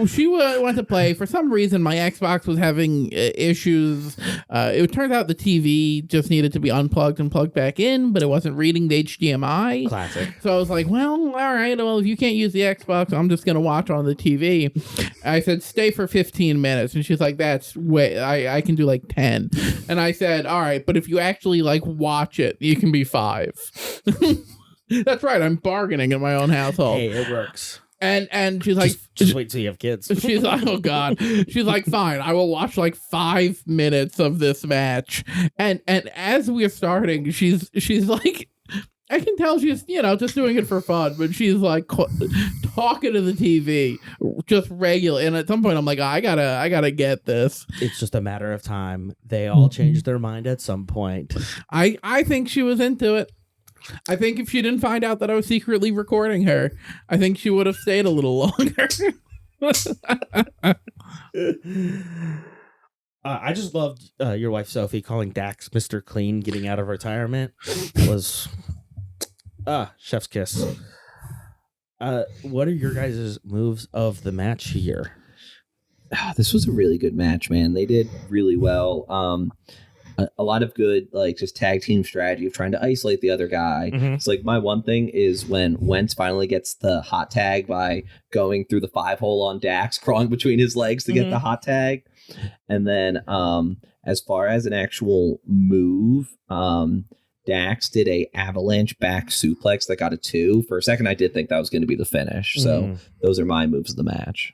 She went to play. For some reason, my Xbox was having issues. It turns out the TV just needed to be unplugged and plugged back in, but it wasn't reading the HDMI. Classic. So I was like, well, all right. Well, if you can't use the Xbox, I'm just going to watch on the TV. I said, stay for 15 minutes. And she's like, that's way, I can do like 10. And I said, all right, but if you actually like watch it, you can be 5. That's right. I'm bargaining in my own household. Hey, it works. And she's like, just wait till you have kids. She's like, oh God. She's like, fine, I will watch like 5 minutes of this match. And as we're starting, she's like, I can tell she's, just doing it for fun, but she's like talking to the TV just regular. And at some point I'm like, I gotta get this. It's just a matter of time. They all change their mind at some point. I think she was into it. I think if she didn't find out that I was secretly recording her, I think she would have stayed a little longer. I just loved your wife Sophie calling Dax Mr. Clean getting out of retirement. It was chef's kiss. What are your guys' moves of the match here? This was a really good match, man. They did really well. A lot of good, like, just tag team strategy of trying to isolate the other guy. Mm-hmm. It's like my one thing is when Wentz finally gets the hot tag by going through the 5-hole on Dax, crawling between his legs to get the hot tag. And then as far as an actual move, Dax did a avalanche back suplex that got a 2. For a second, I did think that was going to be the finish. So those are my moves of the match.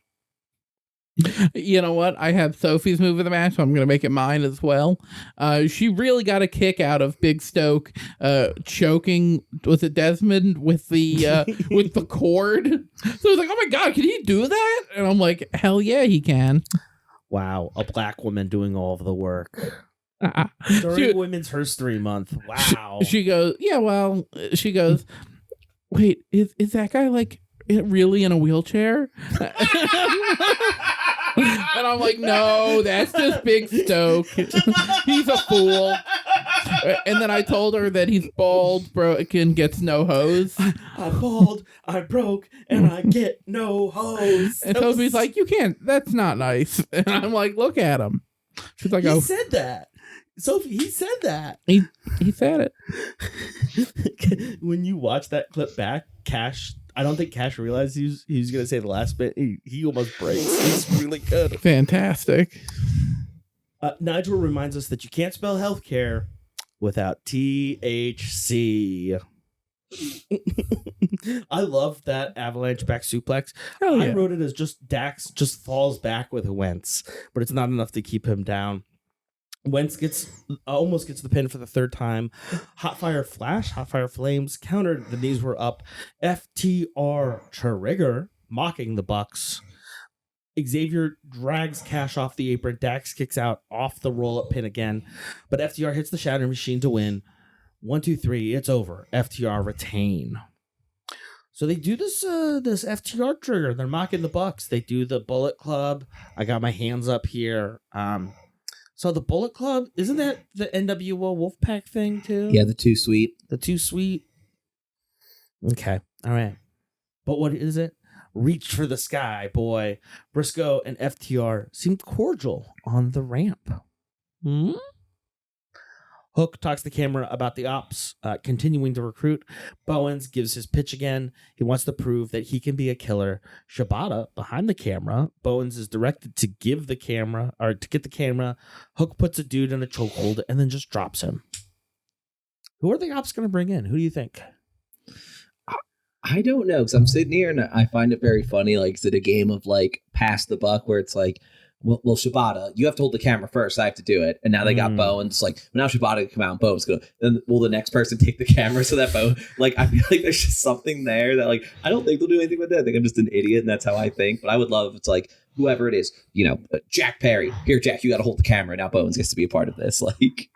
You know what? I have Sophie's move of the match, so I'm going to make it mine as well. She really got a kick out of Big Stoke choking, was it Desmond, with the with the cord. So I was like, oh my God, can he do that? And I'm like, hell yeah, he can. Wow, a black woman doing all of the work. During Women's History Month. Wow. She goes, yeah, well, she goes, wait, is that guy like really in a wheelchair? And I'm like, no, that's just Big Stoke. He's a fool. And then I told her that he's bald, broken, gets no hose. I'm bald, I'm broke, and I get no hose. And Sophie's like, you can't, that's not nice. And I'm like, look at him. She's like, he said that. Sophie, he said that. He said it. When you watch that clip back, Cash, I don't think Cash realized he was going to say the last bit. He almost breaks. It's really good. Fantastic. Nigel reminds us that you can't spell healthcare without THC. I love that avalanche back suplex. Yeah. I wrote it as just Dax just falls back with Wentz, but it's not enough to keep him down. Wentz almost gets the pin for the 3rd time. Hot Fire Flash, Hot Fire Flames countered. The knees were up. FTR Trigger mocking the Bucks. Xavier drags Cash off the apron. Dax kicks out off the roll-up pin again, but FTR hits the Shatter Machine to win. 1, 2, 3. It's over. FTR retain. So they do this FTR trigger. They're mocking the Bucks. They do the Bullet Club. I got my hands up here. So the Bullet Club, isn't that the NWO Wolfpack thing too? Yeah, the Too Sweet. The Too Sweet. Okay. All right. But what is it? Reach for the sky, boy. Briscoe and FTR seemed cordial on the ramp. Hook talks to the camera about the ops continuing to recruit. Bowens gives his pitch again. He wants to prove that he can be a killer. Shibata behind the camera. Bowens is directed to get the camera. Hook puts a dude in a chokehold and then just drops him. Who are the ops going to bring in? Who do you think? I don't know, because I'm sitting here and I find it very funny. Like, is it a game of like pass the buck where it's like, well, Shibata, you have to hold the camera first. I have to do it. And now they got Bowens. Like, now Shibata can come out and Bowens go. Then will the next person take the camera so that Bowen? Like, I feel like there's just something there that, like, I don't think they'll do anything with that. I think I'm just an idiot, and that's how I think. But I would love if it's like whoever it is, Jack Perry. Here, Jack, you got to hold the camera. Now Bowens gets to be a part of this. Like.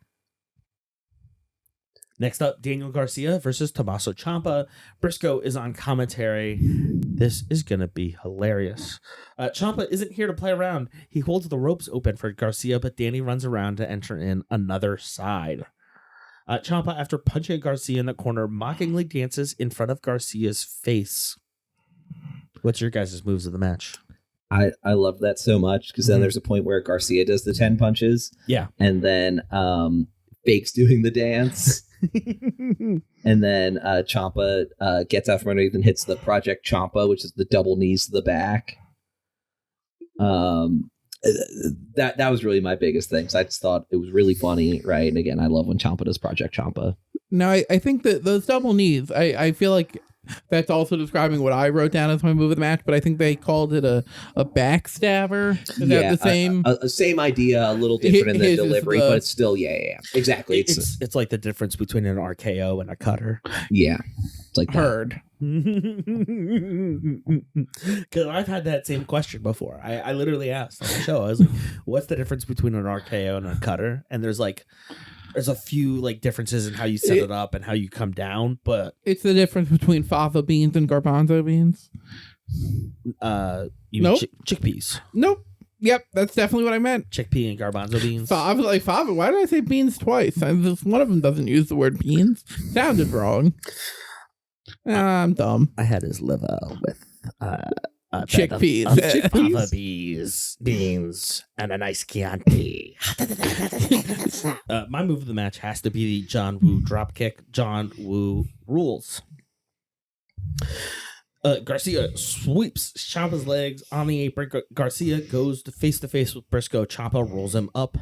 Next up, Daniel Garcia versus Tommaso Ciampa. Briscoe is on commentary. This is going to be hilarious. Ciampa isn't here to play around. He holds the ropes open for Garcia, but Danny runs around to enter in another side. Ciampa, after punching Garcia in the corner, mockingly dances in front of Garcia's face. What's your guys' moves of the match? I love that so much, because then there's a point where Garcia does the 10 punches. Yeah. And then Fake's doing the dance. And then Ciampa gets out from underneath and hits the Project Ciampa, which is the double knees to the back. That was really my biggest thing. So I just thought it was really funny, right? And again, I love when Ciampa does Project Ciampa. No, I think that those double knees, I feel like That's also describing what I wrote down as my move of the match, but I think they called it a backstabber. Is that the same? Same idea, a little different in the delivery, but it's still, exactly. It's like the difference between an RKO and a cutter. Yeah. It's like Heard. Because I've had that same question before. I literally asked on the show, I was like, what's the difference between an RKO and a cutter? And there's a few like differences in how you set it up and how you come down, but it's the difference between fava beans and garbanzo beans. Nope. Chickpeas. Nope. Yep, that's definitely what I meant. Chickpea and garbanzo beans. I was like, fava. Why did I say beans twice? One of them doesn't use the word beans. Sounded wrong. I'm dumb. I had his liver with chickpeas, beans, and a nice Chianti. My move of the match has to be the John Woo dropkick. John Woo rules. Garcia sweeps Ciampa's legs on the apron. Garcia goes to face with Briscoe. Ciampa rolls him up.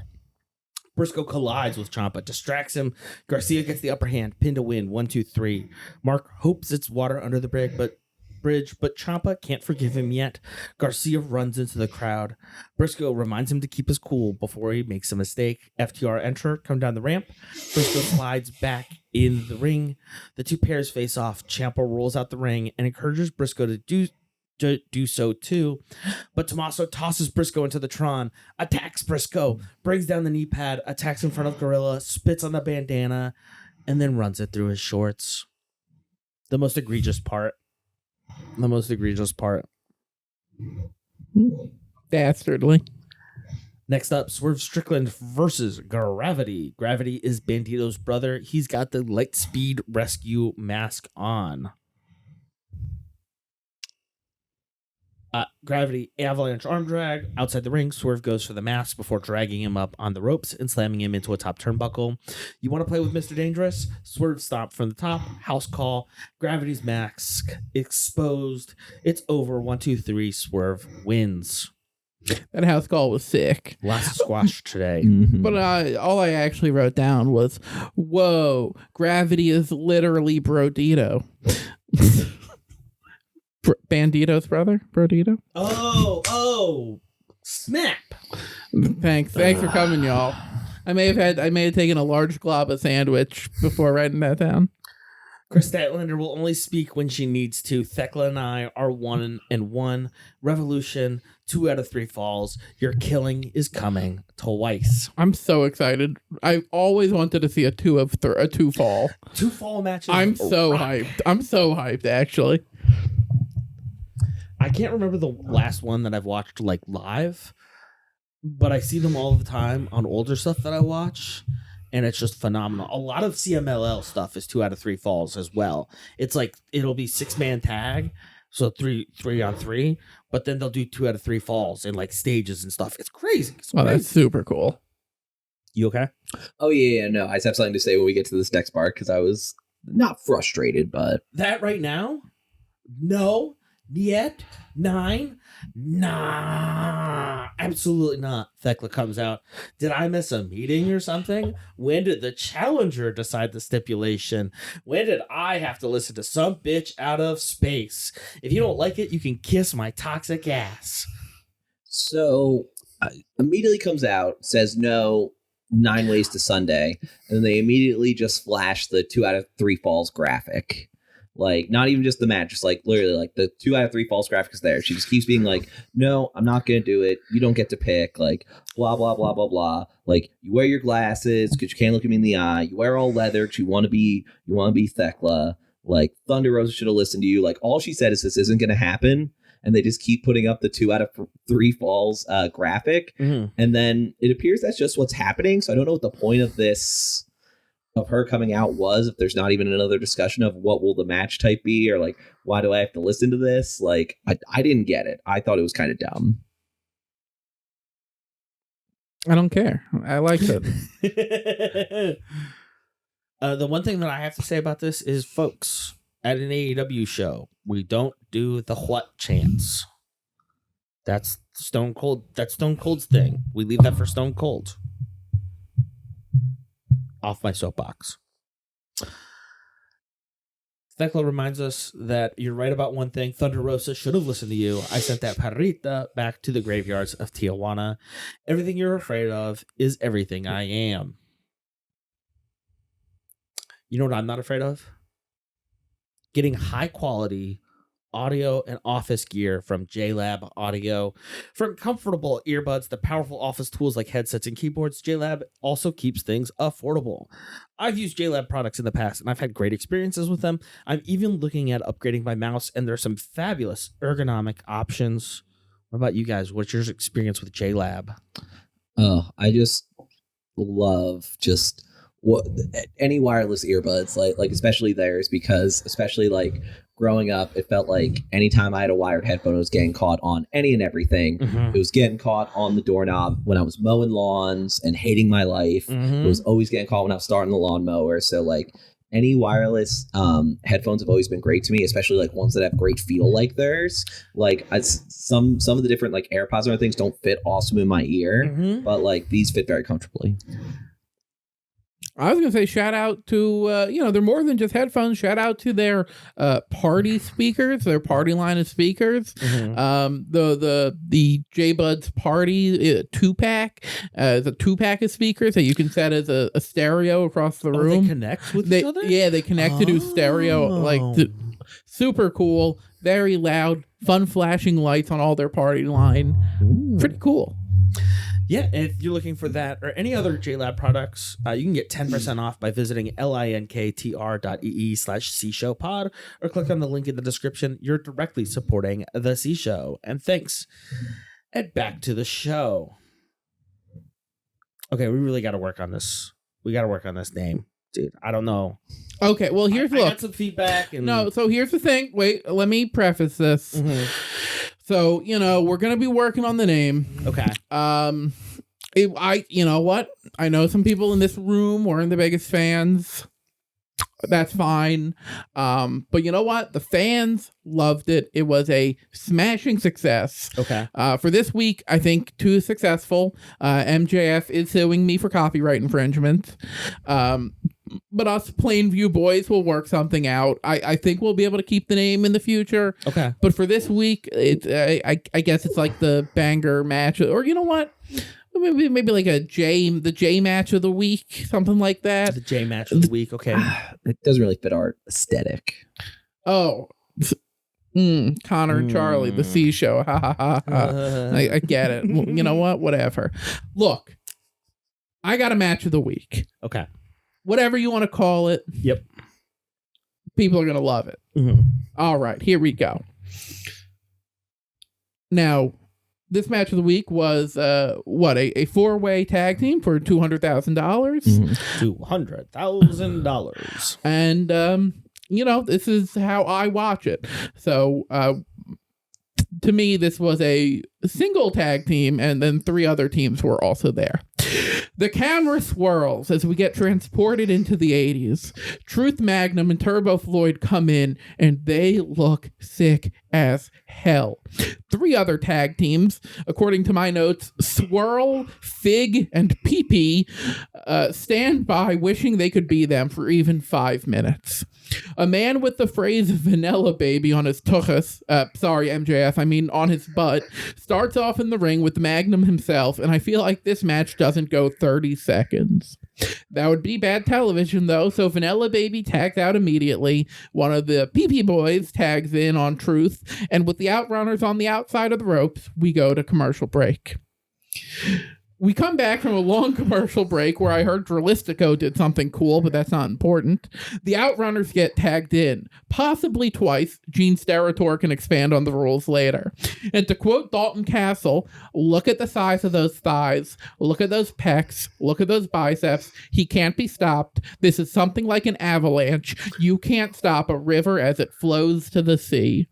Briscoe collides with Ciampa, distracts him. Garcia gets the upper hand, pin to win. 1, 2, 3. Mark hopes it's water under the bridge, but Ciampa can't forgive him yet. Garcia runs into the crowd. Briscoe reminds him to keep his cool before he makes a mistake. FTR enter, come down the ramp. Briscoe slides back in the ring. The two pairs face off. Ciampa rolls out the ring and encourages Briscoe to do so too, but Tommaso tosses Briscoe into the Tron, attacks Briscoe, brings down the knee pad, attacks in front of Gorilla, spits on the bandana, and then runs it through his shorts. The most egregious part. Dastardly. Next up, Swerve Strickland versus Gravity. Gravity is Bandito's brother. He's got the Lightspeed Rescue mask on. Gravity avalanche arm drag outside the ring. Swerve goes for the mask before dragging him up on the ropes and slamming him into a top turnbuckle. You want to play with Mr. Dangerous? Swerve stomp from the top. House call. Gravity's mask exposed. It's over. 1, 2, 3. Swerve wins. That house call was sick. Lots of squash today. Mm-hmm. But all I actually wrote down was, whoa, Gravity is literally Brodito. Bandito's brother? Brodito? Oh, snap. Thanks for coming, y'all. I may have taken a large glob of sandwich before writing that down. Chris Statlander will only speak when she needs to. Thekla and I are 1-1. Revolution, 2 out of 3 falls. Your killing is coming twice. I'm so excited. I always wanted to see a 2 fall. 2 fall matches. I'm so hyped, actually. I can't remember the last one that I've watched like live, but I see them all the time on older stuff that I watch, and it's just phenomenal. A lot of CMLL stuff is 2 out of 3 falls as well. It's like it'll be 6-man tag, so 3 on 3, but then they'll do 2 out of 3 falls in like stages and stuff. It's crazy. That's super cool. You okay? Oh yeah, no. I just have something to say when we get to this next part because I was not frustrated, but that right now, no. Yet 9? Nah, absolutely not. Thekla comes out. Did I miss a meeting or something? When did the challenger decide the stipulation? When did I have to listen to some bitch out of space? If you don't like it, you can kiss my toxic ass. So immediately comes out, says no, 9 ways to Sunday, and then they immediately just flash the 2 out of 3 falls graphic. Like, not even just the match, just like literally like the 2 out of 3 false graphics there. She just keeps being like, no, I'm not going to do it. You don't get to pick. Like, blah, blah, blah, blah, blah. Like, you wear your glasses because you can't look at me in the eye. You wear all leather because you want to be Thekla. Like, Thunder Rosa should have listened to you. Like, all she said is this isn't going to happen. And they just keep putting up the 2 out of 3 falls graphic. Mm-hmm. And then it appears that's just what's happening. So I don't know what the point of this, of her coming out was, if there's not even another discussion of what will the match type be, or like, why do I have to listen to this? Like, I didn't get it. I thought it was kind of dumb. I don't care. I liked it. The one thing that I have to say about this is, folks, at an AEW show, we don't do the what chants. That's Stone Cold. That's Stone Cold's thing. We leave that for Stone Cold. Off my soapbox. Thecla reminds us that you're right about one thing. Thunder Rosa should have listened to you. I sent that perrita back to the graveyards of Tijuana. Everything you're afraid of is everything I am. You know what I'm not afraid of? Getting high quality audio and office gear from JLab Audio. From comfortable earbuds to powerful office tools like headsets and keyboards, JLab also keeps things affordable. I've used JLab products in the past and I've had great experiences with them. I'm even looking at upgrading my mouse, and there's some fabulous ergonomic options. What about you guys? What's your experience with JLab? Oh, I just love any wireless earbuds, like especially theirs, because especially like growing up, it felt like anytime I had a wired headphone, it was getting caught on any and everything. It was getting caught on the doorknob when I was mowing lawns and hating my life. It was always getting caught when I was starting the lawnmower. So like any wireless headphones have always been great to me, especially like ones that have great feel like theirs. Like some of the different like AirPods and other things don't fit awesome in my ear, but like these fit very comfortably. I was going to say shout out to, they're more than just headphones. Shout out to their party speakers, their party line of speakers. The J-Buds Party 2-pack, the 2-pack of speakers that you can set as a stereo across the room. They connect with each other? Yeah, they connect to do stereo. Super cool, very loud, fun flashing lights on all their party line. Ooh. Pretty cool. Yeah, and if you're looking for that or any other JLab products, you can get 10% off by visiting linktr.ee/C-Show-pod or click on the link in the description. You're directly supporting the C-Show. And thanks. And back to the show. Okay, we really got to work on this. We got to work on this name. Dude, I don't know. Okay, well, I got some feedback. No, so here's the thing. Wait, let me preface this. So, we're going to be working on the name. Okay. You know what? I know some people in this room weren't the biggest fans. That's fine. But you know what? The fans loved it. It was a smashing success. Okay. For this week, I think too successful. MJF is suing me for copyright infringement. But us Plainview boys will work something out. I think we'll be able to keep the name in the future. Okay. But for this week, I guess it's like the banger match, or you know what? Maybe like the J match of the week, something like that. The J match of the week. Okay. It doesn't really fit our aesthetic. Oh. Connor and Charlie, the C Show. Ha ha ha ha. I get it. Well, you know what? Whatever. Look, I got a match of the week. Okay. Whatever you want to call it. Yep. People are going to love it. All right, here we go. Now, this match of the week was a 4-way tag team for $200,000. $200,000. And this is how I watch it. So to me, this was a single tag team, and then 3 other teams were also there. The camera swirls as we get transported into the 80s. Truth Magnum and Turbo Floyd come in, and they look sick as hell. 3 other tag teams, according to my notes, Swirl, Fig, and PP, stand by wishing they could be them for even 5 minutes. A man with the phrase vanilla baby on his tuchus, sorry MJF, I mean on his butt, starts off in the ring with Magnum himself, and I feel like this match doesn't go 30 seconds. That would be bad television though, so Vanilla Baby tags out immediately. One of the PP boys tags in on Truth, and with the Outrunners on the outside of the ropes, we go to commercial break. We come back from a long commercial break where I heard Dralistico did something cool, but that's not important. The Outrunners get tagged in, possibly twice. Gene Steratore can expand on the rules later. And to quote Dalton Castle, look at the size of those thighs, look at those pecs, look at those biceps. He can't be stopped. This is something like an avalanche. You can't stop a river as it flows to the sea.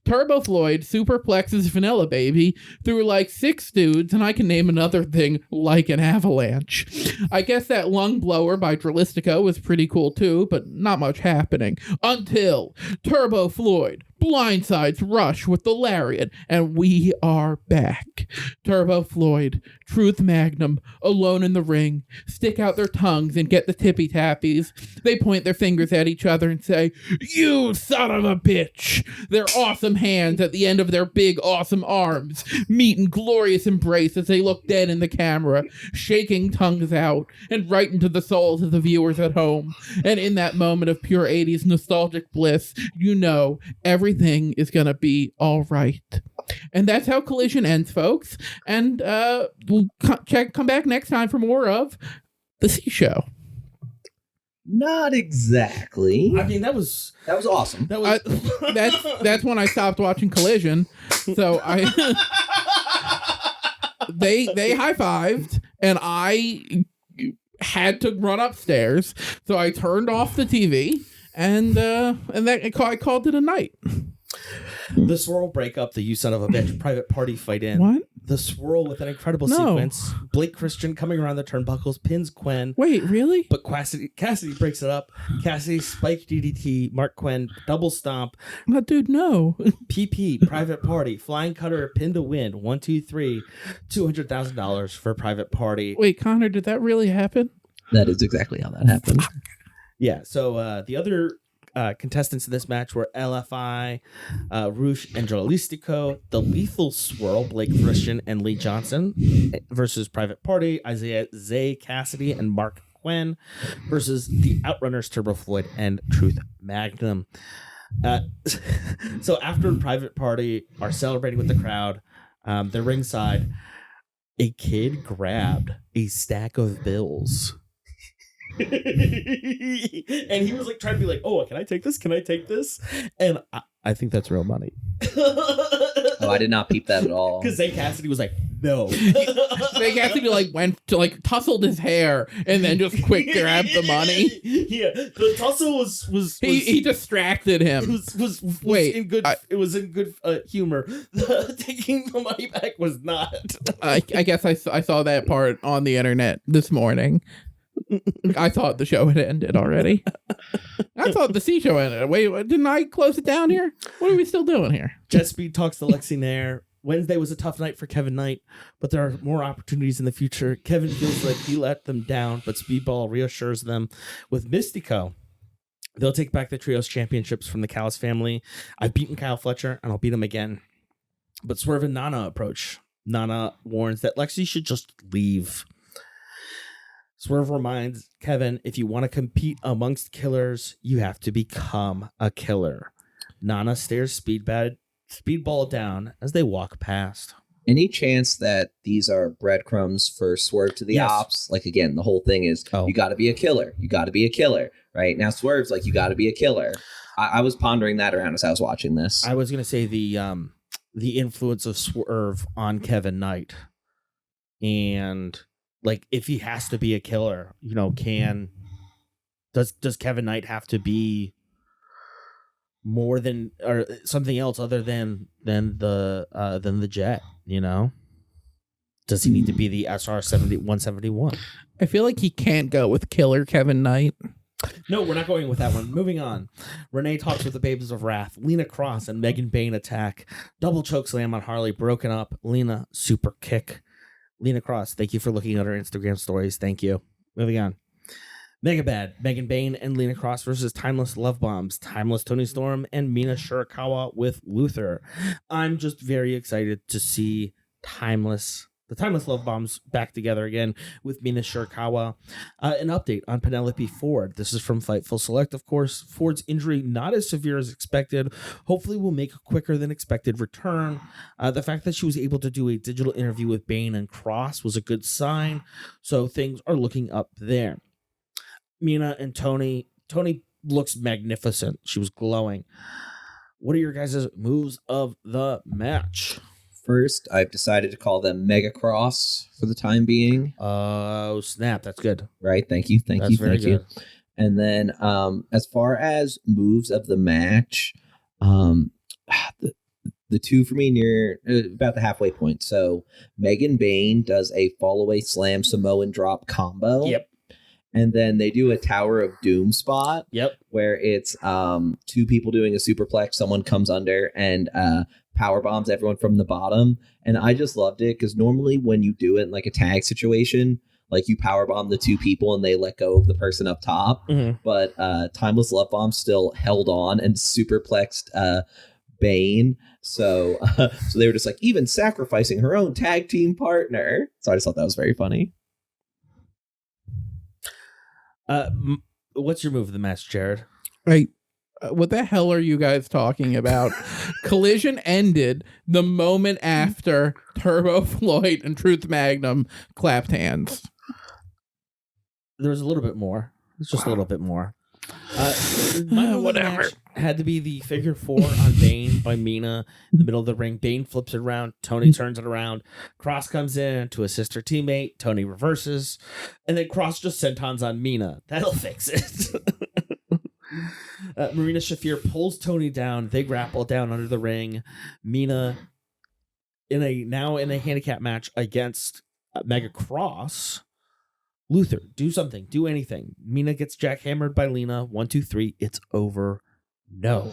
Turbo Floyd superplexes Vanilla Baby through like 6 dudes, and I can name another thing like an avalanche. I guess that lung blower by Dralistico was pretty cool too, but not much happening. Until Turbo Floyd blindsides Rush with the lariat, and we are back. Turbo Floyd, Truth Magnum, alone in the ring, stick out their tongues and get the tippy tappies. They point their fingers at each other and say, "You son of a bitch!" Their awesome hands at the end of their big awesome arms meet in glorious embrace as they look dead in the camera, shaking tongues out and right into the souls of the viewers at home. And in that moment of pure 80s nostalgic bliss, you know everything is gonna be all right. And that's how Collision ends, folks. And we'll come back next time for more of The C Show. Not exactly. I mean, that was awesome. That was That's when I stopped watching Collision. So I they high-fived and I had to run upstairs. So I turned off the TV and I called it a night. The swirl breakup, the you son of a bitch private party fight in. What? The swirl with an incredible sequence. Blake Christian coming around the turnbuckles, pins Quen. Wait, really? But Cassidy breaks it up. Cassidy, spike DDT, Mark Quen, double stomp. Oh, dude, no. PP, private party, flying cutter, pin to win. 1, 2, 3, $200,000 for private party. Wait, Connor, did that really happen? That is exactly how that happened. Yeah, so the other contestants in this match were LFI, Roosh and Jalistico, the Lethal Swirl, Blake Christian and Lee Johnson versus Private Party, Isaiah Zay Cassidy and Mark Quen versus the Outrunners, Turbo Floyd and Truth Magnum. So after Private Party are celebrating with the crowd, they're ringside. A kid grabbed a stack of bills. And he was like trying to be like, "Oh, can I take this? Can I take this?" And I think that's real money. Oh, I did not peep that at all. Because Zay Cassidy was like, "No." Zay Cassidy went to tussled his hair and then just quick grabbed the money. Yeah, the tussle was he distracted him. It was in good humor. Taking the money back was not. I guess I saw that part on the internet this morning. I thought the show had ended already. I thought the C show ended. Wait, didn't I close it down here? What are we still doing here? Jet Speed talks to Lexi Nair. Wednesday was a tough night for Kevin Knight, but there are more opportunities in the future. Kevin feels like he let them down, but Speedball reassures them with Mystico. They'll take back the Trios Championships from the Callis family. I've beaten Kyle Fletcher, and I'll beat him again. But Swerve and Nana approach. Nana warns that Lexi should just leave. Swerve reminds Kevin, if you want to compete amongst killers, you have to become a killer. Nana stares Speedball down as they walk past. Any chance that these are breadcrumbs for Swerve to the ops? Like, again, the whole thing is, you got to be a killer. You got to be a killer, right? Now Swerve's like, you got to be a killer. I was pondering that around as I was watching this. I was going to say the influence of Swerve on Kevin Knight. And... like, if he has to be a killer, does Kevin Knight have to be more than or something else other than the Jet? Does he need to be the SR 171? I feel like he can't go with killer Kevin Knight. No, we're not going with that one. Moving on. Renee talks with the Babes of Wrath. Lena Cross and Megan Bain attack. Double choke slam on Harley, broken up. Lena super kick. Lena Cross, thank you for looking at our Instagram stories. Thank you. Moving on. Mega Bad, Megan Bain and Lena Cross versus Timeless Love Bombs, Timeless Tony Storm, and Mina Shirakawa with Luther. I'm just very excited to see the Timeless Love Bombs back together again with Mina Shirakawa. An update on Penelope Ford. This is from Fightful Select, of course. Ford's injury not as severe as expected. Hopefully will make a quicker than expected return. The fact that she was able to do a digital interview with Bain and Cross was a good sign. So things are looking up there. Mina and Tony looks magnificent. She was glowing. What are your guys' moves of the match? First, I've decided to call them Mega Cross for the time being. Oh, snap. That's good. Right. Thank you. Thank you. And then as far as moves of the match, the two for me near about the halfway point. So Megan Bain does a fall away slam Samoan drop combo. Yep. And then they do a Tower of Doom spot. Yep. Where it's two people doing a superplex. Someone comes under and power bombs everyone from the bottom. And I just loved it because normally when you do it in like a tag situation, like you power bomb the two people and they let go of the person up top. Mm-hmm. But Timeless Love Bomb still held on and superplexed Bane. So they were just like even sacrificing her own tag team partner. So I just thought that was very funny. What's your move of the match, Jared? Right. What the hell are you guys talking about? Collision ended the moment after Turbo Floyd and Truth Magnum clapped hands. There was a little bit more. It's just a little bit more. Whatever. Had to be the figure 4 on Bane by Mina in the middle of the ring. Bane flips it around. Tony turns it around. Cross comes in to assist her teammate. Tony reverses. And then Cross just sentons on Mina. That'll fix it. Marina Shafir pulls Tony down. They grapple down under the ring. Mina in a handicap match against Mega Cross. Luther, do something. Do anything. Mina gets jackhammered by Lena. 1, 2, 3. It's over. No.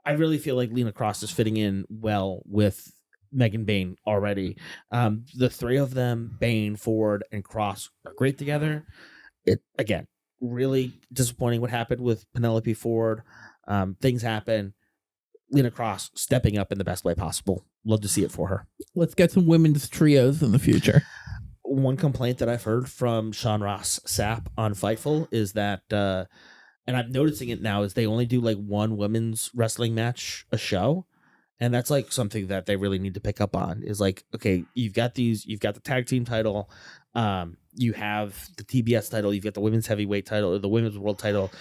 I really feel like Lena Cross is fitting in well with Megan Bane already. The three of them, Bane, Ford, and Cross, are great together. It again, really disappointing what happened with Penelope Ford. Things happen. Lena Cross stepping up in the best way possible. Love to see it for her. Let's get some women's trios in the future. One complaint that I've heard from Sean Ross Sapp on Fightful is that, and I'm noticing it now, is they only do like one women's wrestling match a show. And that's like something that they really need to pick up on is like, okay, you've got the tag team title. You have the TBS title. You've got the women's heavyweight title or the women's world title.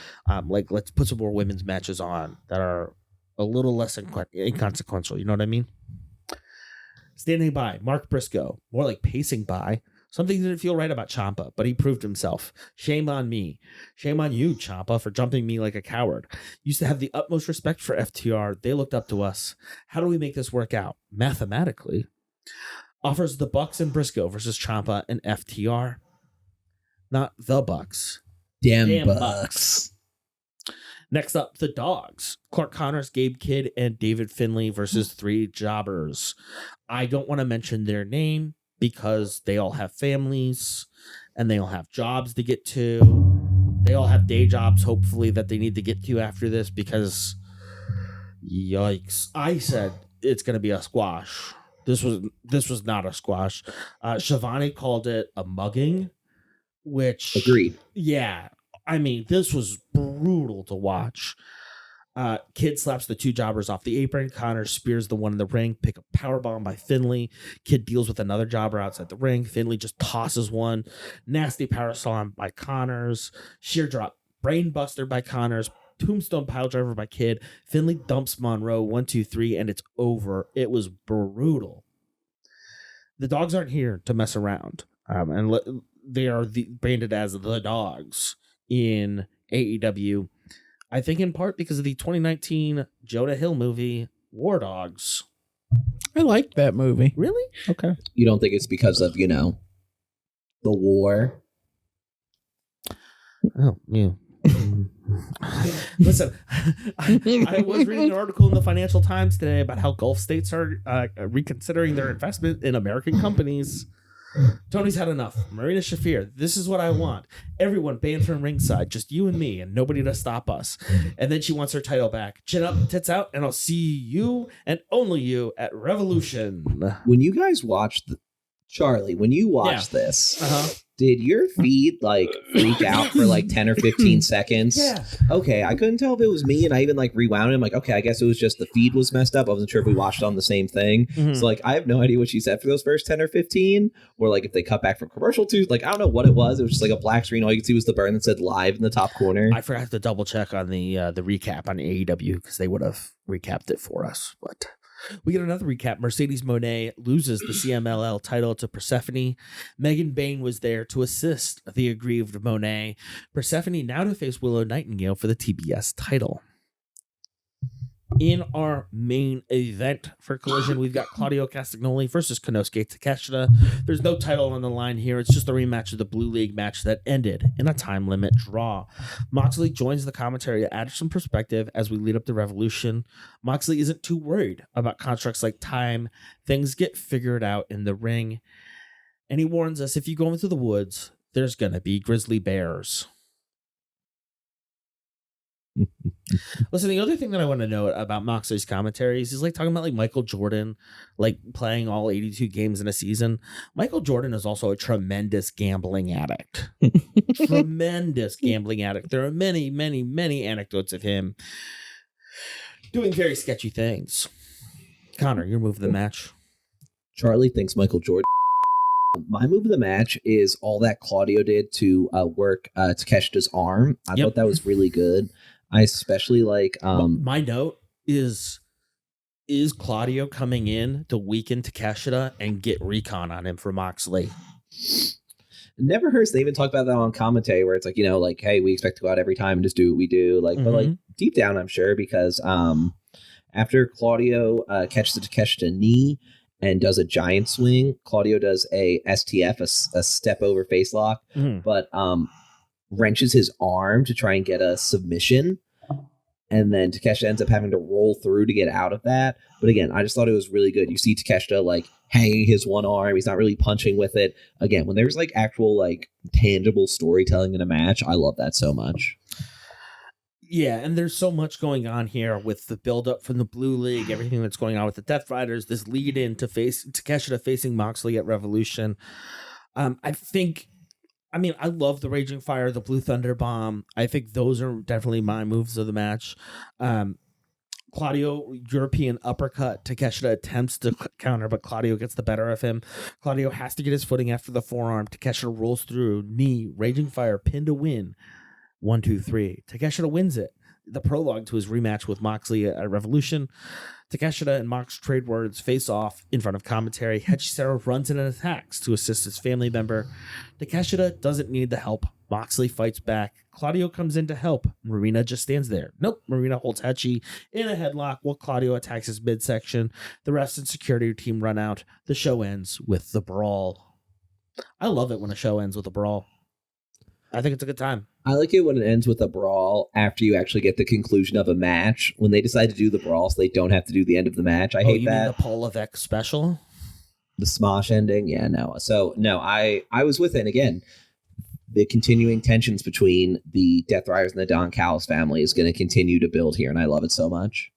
Like let's put some more women's matches on that are a little less inconsequential. You know what I mean? Standing by, Mark Briscoe, more like pacing by. Something didn't feel right about Ciampa, but he proved himself. Shame on me. Shame on you, Ciampa, for jumping me like a coward. Used to have the utmost respect for FTR. They looked up to us. How do we make this work out? Mathematically. Offers the Bucks and Briscoe versus Ciampa and FTR. Not the Bucks. Damn Bucks. Next up, the Dogs. Clark Connors, Gabe Kidd, and David Finlay versus 3 jobbers. I don't want to mention their name because they all have families and they all have jobs to get to. They all have day jobs, hopefully, that they need to get to after this because, yikes. I said it's going to be a squash. This was not a squash. Shivani called it a mugging, which... Agreed. Yeah. I mean, this was brutal to watch. Kidd slaps the 2 jobbers off the apron. Connor spears the one in the ring. Pick a powerbomb by Finlay. Kidd deals with another jobber outside the ring. Finlay just tosses one. Nasty power slam by Connors. Sheer drop. Brainbuster by Connors. Tombstone piledriver by Kidd. Finlay dumps Monroe. 1, 2, 3, and it's over. It was brutal. The Dogs aren't here to mess around. They are branded as the Dogs in AEW. I think in part because of the 2019 Jonah Hill movie, War Dogs. I liked that movie. Really? Okay. You don't think it's because of, the war? Oh, yeah. Listen, I was reading an article in the Financial Times today about how Gulf states are reconsidering their investment in American companies. Tony's had enough. Marina Shafir, this is what I want. Everyone banned from ringside, just you and me, and nobody to stop us. And then she wants her title back. Chin up, tits out, and I'll see you and only you at Revolution. When you guys watched Charlie, when you watched this, did your feed freak out for 10 or 15 seconds? Yeah. Okay, I couldn't tell if it was me, and I even rewound it. I'm like, okay, I guess it was just the feed was messed up. I wasn't sure if we watched on the same thing. Mm-hmm. So I have no idea what she said for those first 10 or 15, or if they cut back from commercial too. I don't know what it was. It was just a black screen. All you could see was the burn that said live in the top corner. I forgot to double check on the recap on AEW because they would have recapped it for us, but. We get another recap. Mercedes Moné loses the CMLL title to Persephone. Megan Bane was there to assist the aggrieved Moné. Persephone now to face Willow Nightingale for the TBS title. In our main event for Collision, we've got Claudio Castagnoli versus Konosuke Takeshita. There's no title on the line here. It's just a rematch of the Blue League match that ended in a time limit draw. Moxley joins the commentary to add some perspective as we lead up to Revolution. Moxley isn't too worried about constructs like time. Things get figured out in the ring. And he warns us, if you go into the woods, there's going to be grizzly bears. Listen, the other thing that I want to know about Moxley's commentaries is like talking about like Michael Jordan, like playing all 82 games in a season. Michael Jordan is also a tremendous gambling addict. Tremendous gambling addict. There are many, many, many anecdotes of him doing very sketchy things. Connor, your move of the match. Charlie thinks Michael Jordan. My move of the match is all that Claudio did to work Takeshita's arm. I thought that was really good. I especially like my note is Claudio coming in to weaken Takeshita and get recon on him for Moxley? It never hurts. They even talk about that on commentary where it's like, like, hey, we expect to go out every time and just do what we do. Like, but like deep down, I'm sure, because after Claudio catches the Takeshita knee and does a giant swing, Claudio does a STF, a step over face lock, but wrenches his arm to try and get a submission, and then Takeshita ends up having to roll through to get out of that. But again, I just thought it was really good. You see Takeshita like hanging his one arm. He's not really punching with it. Again, when there's like actual like tangible storytelling in a match, I love that so much. Yeah, and there's so much going on here with the build-up from the Blue League, everything that's going on with the Death Riders, this lead-in to Takeshita facing Moxley at Revolution. I love the Raging Fire, the Blue Thunder Bomb. I think those are definitely my moves of the match. Claudio, European uppercut. Takeshita attempts to counter, but Claudio gets the better of him. Claudio has to get his footing after the forearm. Takeshita rolls through, knee, Raging Fire, pin to win. 1, 2, 3. Takeshita wins it. The prologue to his rematch with Moxley at Revolution. Takeshita and Mox trade words, face off in front of commentary. Hechisero runs in and attacks to assist his family member. Takeshita doesn't need the help. Moxley fights back. Claudio comes in to help. Marina just stands there. Nope. Marina holds Hechi in a headlock while Claudio attacks his midsection. The refs and security team run out. The show ends with the brawl. I love it when a show ends with a brawl. I think it's a good time. I like it when it ends with a brawl after you actually get the conclusion of a match. When they decide to do the brawl so they don't have to do the end of the match. I hate that. Mean the Paul Levesque special? The Smosh ending? Yeah, no. So, no, I was with it. And again, the continuing tensions between the Death Riders and the Don Callis family is going to continue to build here, and I love it so much.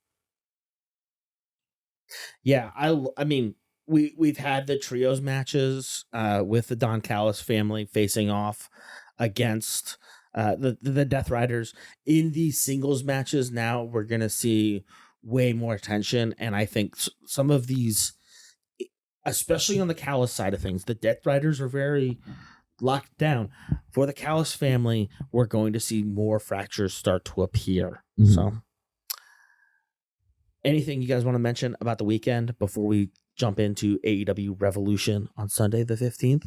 Yeah, I mean, we've had the trios matches with the Don Callis family facing off against the Death Riders. In these singles matches now, we're going to see way more tension, and I think some of these, especially on the Callis side of things, the Death Riders are very locked down. For the Callis family, we're going to see more fractures start to appear. So anything you guys want to mention about the weekend before we jump into AEW Revolution on Sunday the 15th?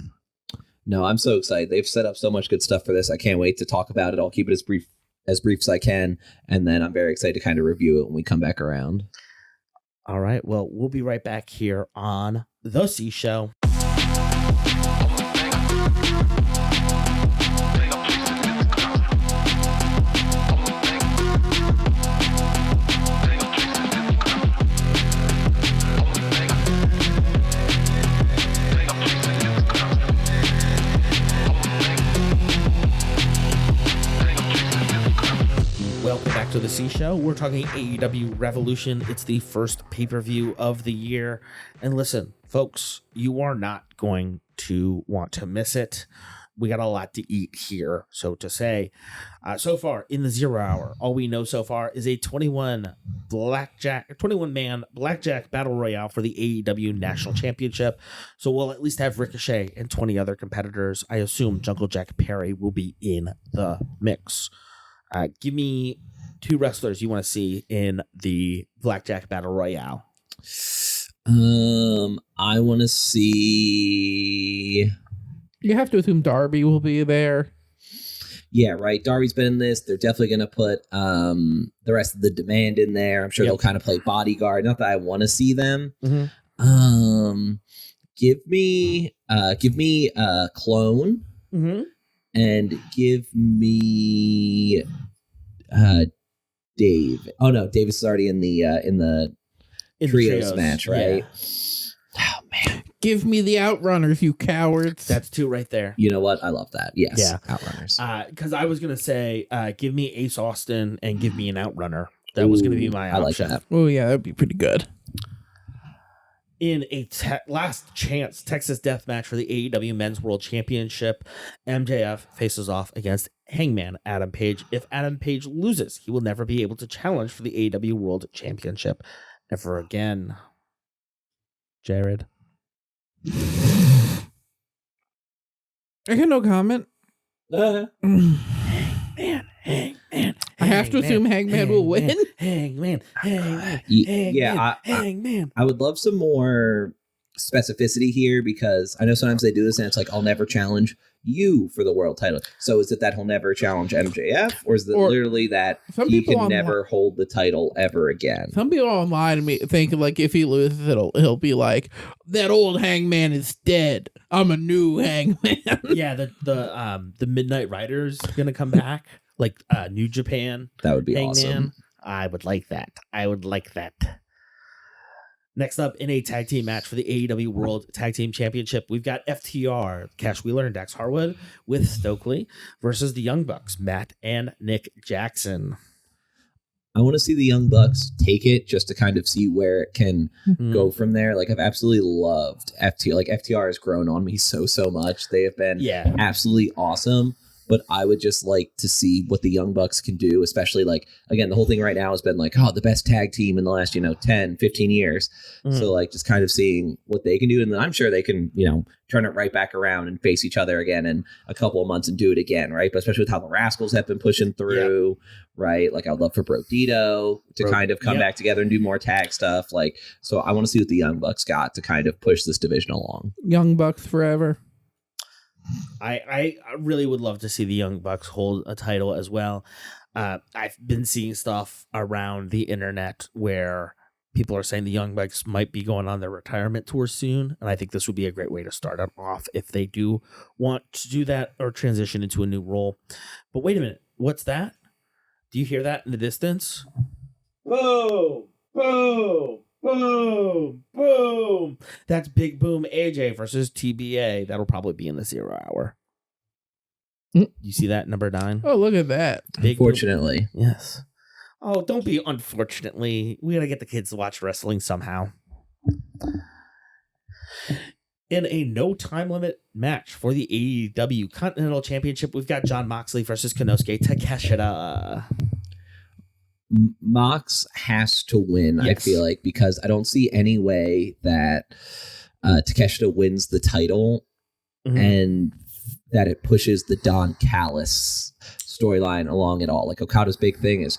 No, I'm so excited. They've set up so much good stuff for this. I can't wait to talk about it. I'll keep it as brief as I can, and then I'm very excited to kind of review it when we come back around. All right. Well, we'll be right back here on The C Show. To the C Show. We're talking AEW Revolution. It's the first pay-per-view of the year. And listen, folks, you are not going to want to miss it. We got a lot to eat here, so to say. So far, in the 0 hour, all we know so far is a 21-man blackjack battle royale for the AEW National Championship. So we'll at least have Ricochet and 20 other competitors. I assume Jungle Jack Perry will be in the mix. Give me 2 wrestlers you want to see in the Blackjack Battle Royale. I want to see. You have to assume Darby will be there. Yeah, right. Darby's been in this. They're definitely going to put the rest of the Demand in there. I'm sure they'll kind of play bodyguard. Not that I want to see them. Give me Clone, and give me Dave. Oh no, Davis is already in the trios match, right? Yeah. Oh man. Give me the Outrunners, you cowards. That's 2 right there. You know what? I love that. Yes. Yeah. Outrunners. Because I was going to say, give me Ace Austin and give me an Outrunner. That was going to be my option. I like that. Oh, yeah, that'd be pretty good. In a last chance Texas death match for the AEW Men's World Championship, MJF faces off against Hangman Adam Page. If Adam Page loses, he will never be able to challenge for the AEW World Championship ever again. Jared. I got no comment. Hangman. I have to assume Hangman will win. Hangman. Yeah, I would love some more specificity here, because I know sometimes they do this and it's like, I'll never challenge you for the world title. So is it that he'll never challenge MJF, or is it literally that he can never hold the title ever again? Some people online think like if he loses, he'll be like, that old Hangman is dead. I'm a new Hangman. Yeah, the Midnight Rider's gonna come back, like New Japan. That would be Hangman. awesome. I would like that. Next up, in a tag team match for the AEW World Tag Team Championship, we've got FTR, Cash Wheeler and Dax Harwood with Stokely versus the Young Bucks, Matt and Nick Jackson. I want to see the Young Bucks take it just to kind of see where it can go from there. Like, I've absolutely loved FTR. Like, FTR has grown on me so much. They have been absolutely awesome. But I would just like to see what the Young Bucks can do, especially like, again, the whole thing right now has been like, oh, the best tag team in the last, 10, 15 years. So like just kind of seeing what they can do. And then I'm sure they can, turn it right back around and face each other again in a couple of months and do it again. Right. But especially with how the Rascals have been pushing through. Right. Like, I would love for Dito to kind of come back together and do more tag stuff. Like, so I want to see what the Young Bucks got to kind of push this division along. Young Bucks forever. I really would love to see the Young Bucks hold a title as well. I've been seeing stuff around the internet where people are saying the Young Bucks might be going on their retirement tour soon, and I think this would be a great way to start them off if they do want to do that or transition into a new role. But wait a minute, what's that? Do you hear that in the distance? Boom! Boom! Boom, boom. That's Big Boom AJ versus TBA. That'll probably be in the 0 hour. You see that, number 9? Oh, look at that. Big Unfortunately. Boom. Yes. Oh, don't be unfortunately. We got to get the kids to watch wrestling somehow. In a no time limit match for the AEW Continental Championship, we've got Jon Moxley versus Konosuke Takeshita. Mox has to win, I feel like, because I don't see any way that Takeshita wins the title and that it pushes the Don Callis storyline along at all. Like, Okada's big thing is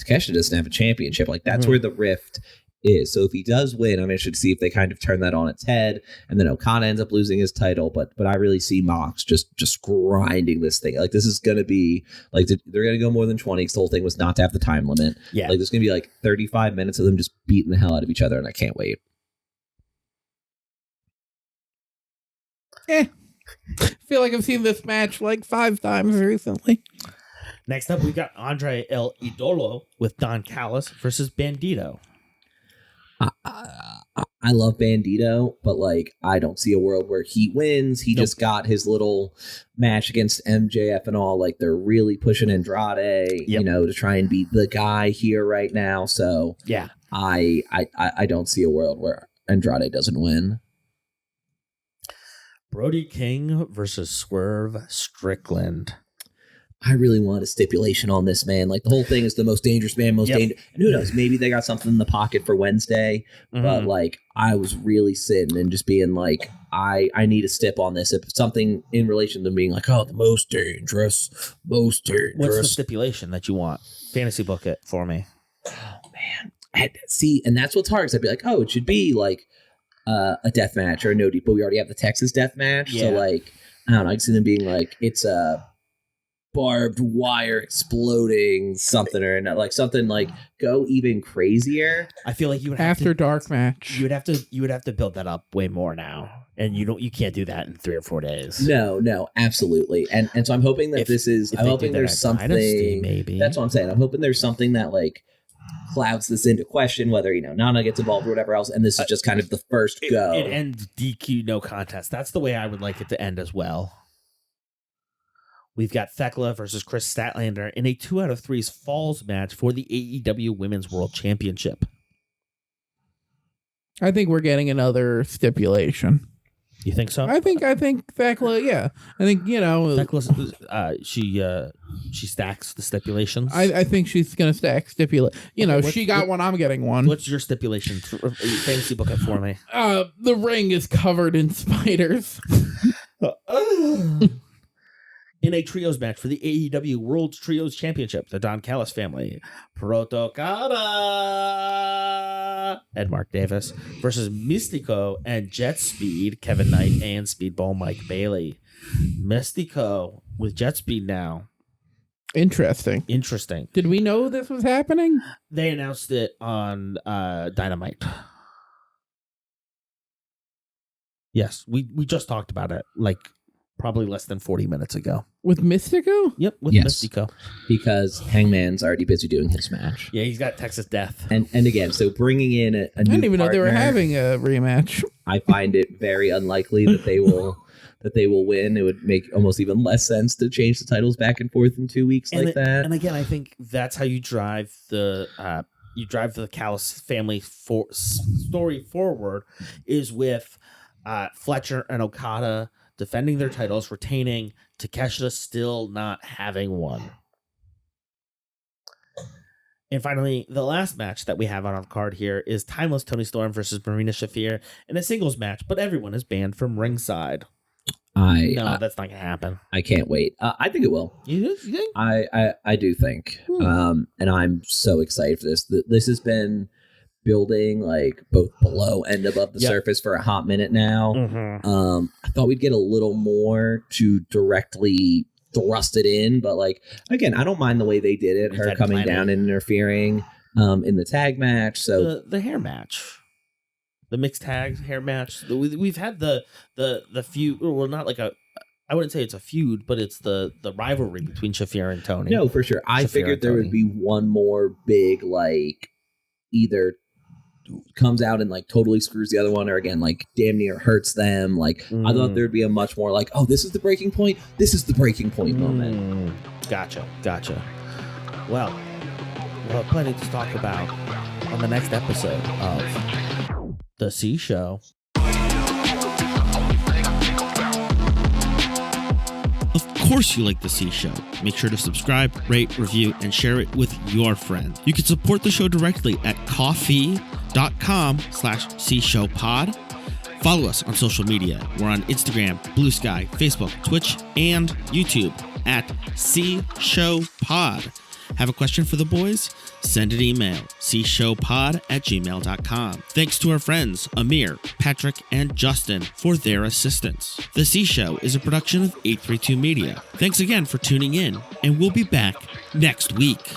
Takeshita doesn't have a championship. Like, that's where the rift is. So if he does win, I'm interested to see if they kind of turn that on its head, and then Okada ends up losing his title. But I really see Mox just grinding this thing. Like, this is going to be like, they're going to go more than 20 because the whole thing was not to have the time limit. Yeah. Like, there's going to be like 35 minutes of them just beating the hell out of each other, and I can't wait. I feel like I've seen this match like 5 times recently. Next up, we've got Andre El Idolo with Don Callis versus Bandito. I love Bandito, but like, I don't see a world where he wins. He just got his little match against MJF and all. Like, they're really pushing Andrade, to try and be the guy here right now. So yeah, I don't see a world where Andrade doesn't win. Brody King versus Swerve Strickland. I really want a stipulation on this, man. Like, the whole thing is the most dangerous man, dangerous. And who knows? Maybe they got something in the pocket for Wednesday. But like, I was really sitting and just being like, I need a stip on this. If something in relation to being like, oh, the most dangerous. What's the stipulation that you want? Fantasy book it for me. Oh man, see, and that's what's hard. Because I'd be like, oh, it should be like a death match or a no deep. But we already have the Texas death match, so like, I don't know. I can see them being like, it's a barbed wire exploding something or another, like something like go even crazier. I feel like you would have After dark match. You would have to build that up way more now, and you can't do that in 3 or 4 days. No, absolutely. And so I'm hoping that I'm hoping there's something. Dynasty, maybe that's what I'm saying. I'm hoping there's something that like clouds this into question, whether Nana gets involved or whatever else, and this is just kind of the first go. It ends DQ, no contest. That's the way I would like it to end as well. We've got Thekla versus Chris Statlander in a 2 out of 3 falls match for the AEW Women's World Championship. I think we're getting another stipulation. You think so? I think Thekla, yeah. I think, Thekla, she stacks the stipulations. I think she's going to stack stipulate. She got one, I'm getting one. What's your stipulation? Fantasy book it for me. The ring is covered in spiders. In a trios match for the AEW World Trios Championship, the Don Callis Family, Protocada, and Mark Davis versus Mystico and Jet Speed, Kevin Knight and Speedball Mike Bailey. Mystico with Jet Speed now. Interesting. Did we know this was happening? They announced it on Dynamite. Yes, we just talked about it probably less than 40 minutes ago. With Mystico? Yep, with Mystico. Because Hangman's already busy doing his match. Yeah, he's got Texas Death. And again, so bringing in a new I didn't even know they were partner, having a rematch. I find it very unlikely that they will win. It would make almost even less sense to change the titles back and forth in 2 weeks that. And again, I think that's how you drive the Callis family story forward, is with Fletcher and Okada defending their titles, retaining, Takeshita still not having one. And finally, the last match that we have on our card here is Timeless Toni Storm versus Marina Shafir in a singles match, but everyone is banned from ringside. No, that's not going to happen. I can't wait. I think it will. You think? I do think. And I'm so excited for this. This has been building both below and above the surface for a hot minute now. Mm-hmm. I thought we'd get a little more to directly thrust it in, but again, I don't mind the way they did it. Her coming down and interfering in the tag match. So the hair match, the mixed tag hair match. We've had the feud. Well, not I wouldn't say it's a feud, but it's the rivalry between Shafir and Tony. No, for sure. I figured there would be one more big either comes out and totally screws the other one, or again damn near hurts them. I thought there'd be a much more this is the breaking point, moment. Gotcha. Well, we'll have plenty to talk about on the next episode of The C Show. Of course you like The C Show. Make sure to subscribe, rate, review, and share it with your friends. You can support the show directly at coffee.com/cshowpod. Follow us on social media. We're on Instagram, Blue Sky, Facebook, Twitch, and YouTube at C Show Pod. Have a question for the boys? Send an email, cshowpod@gmail.com. Thanks to our friends, Amir, Patrick, and Justin for their assistance. The C Show is a production of 832 Media. Thanks again for tuning in, and we'll be back next week.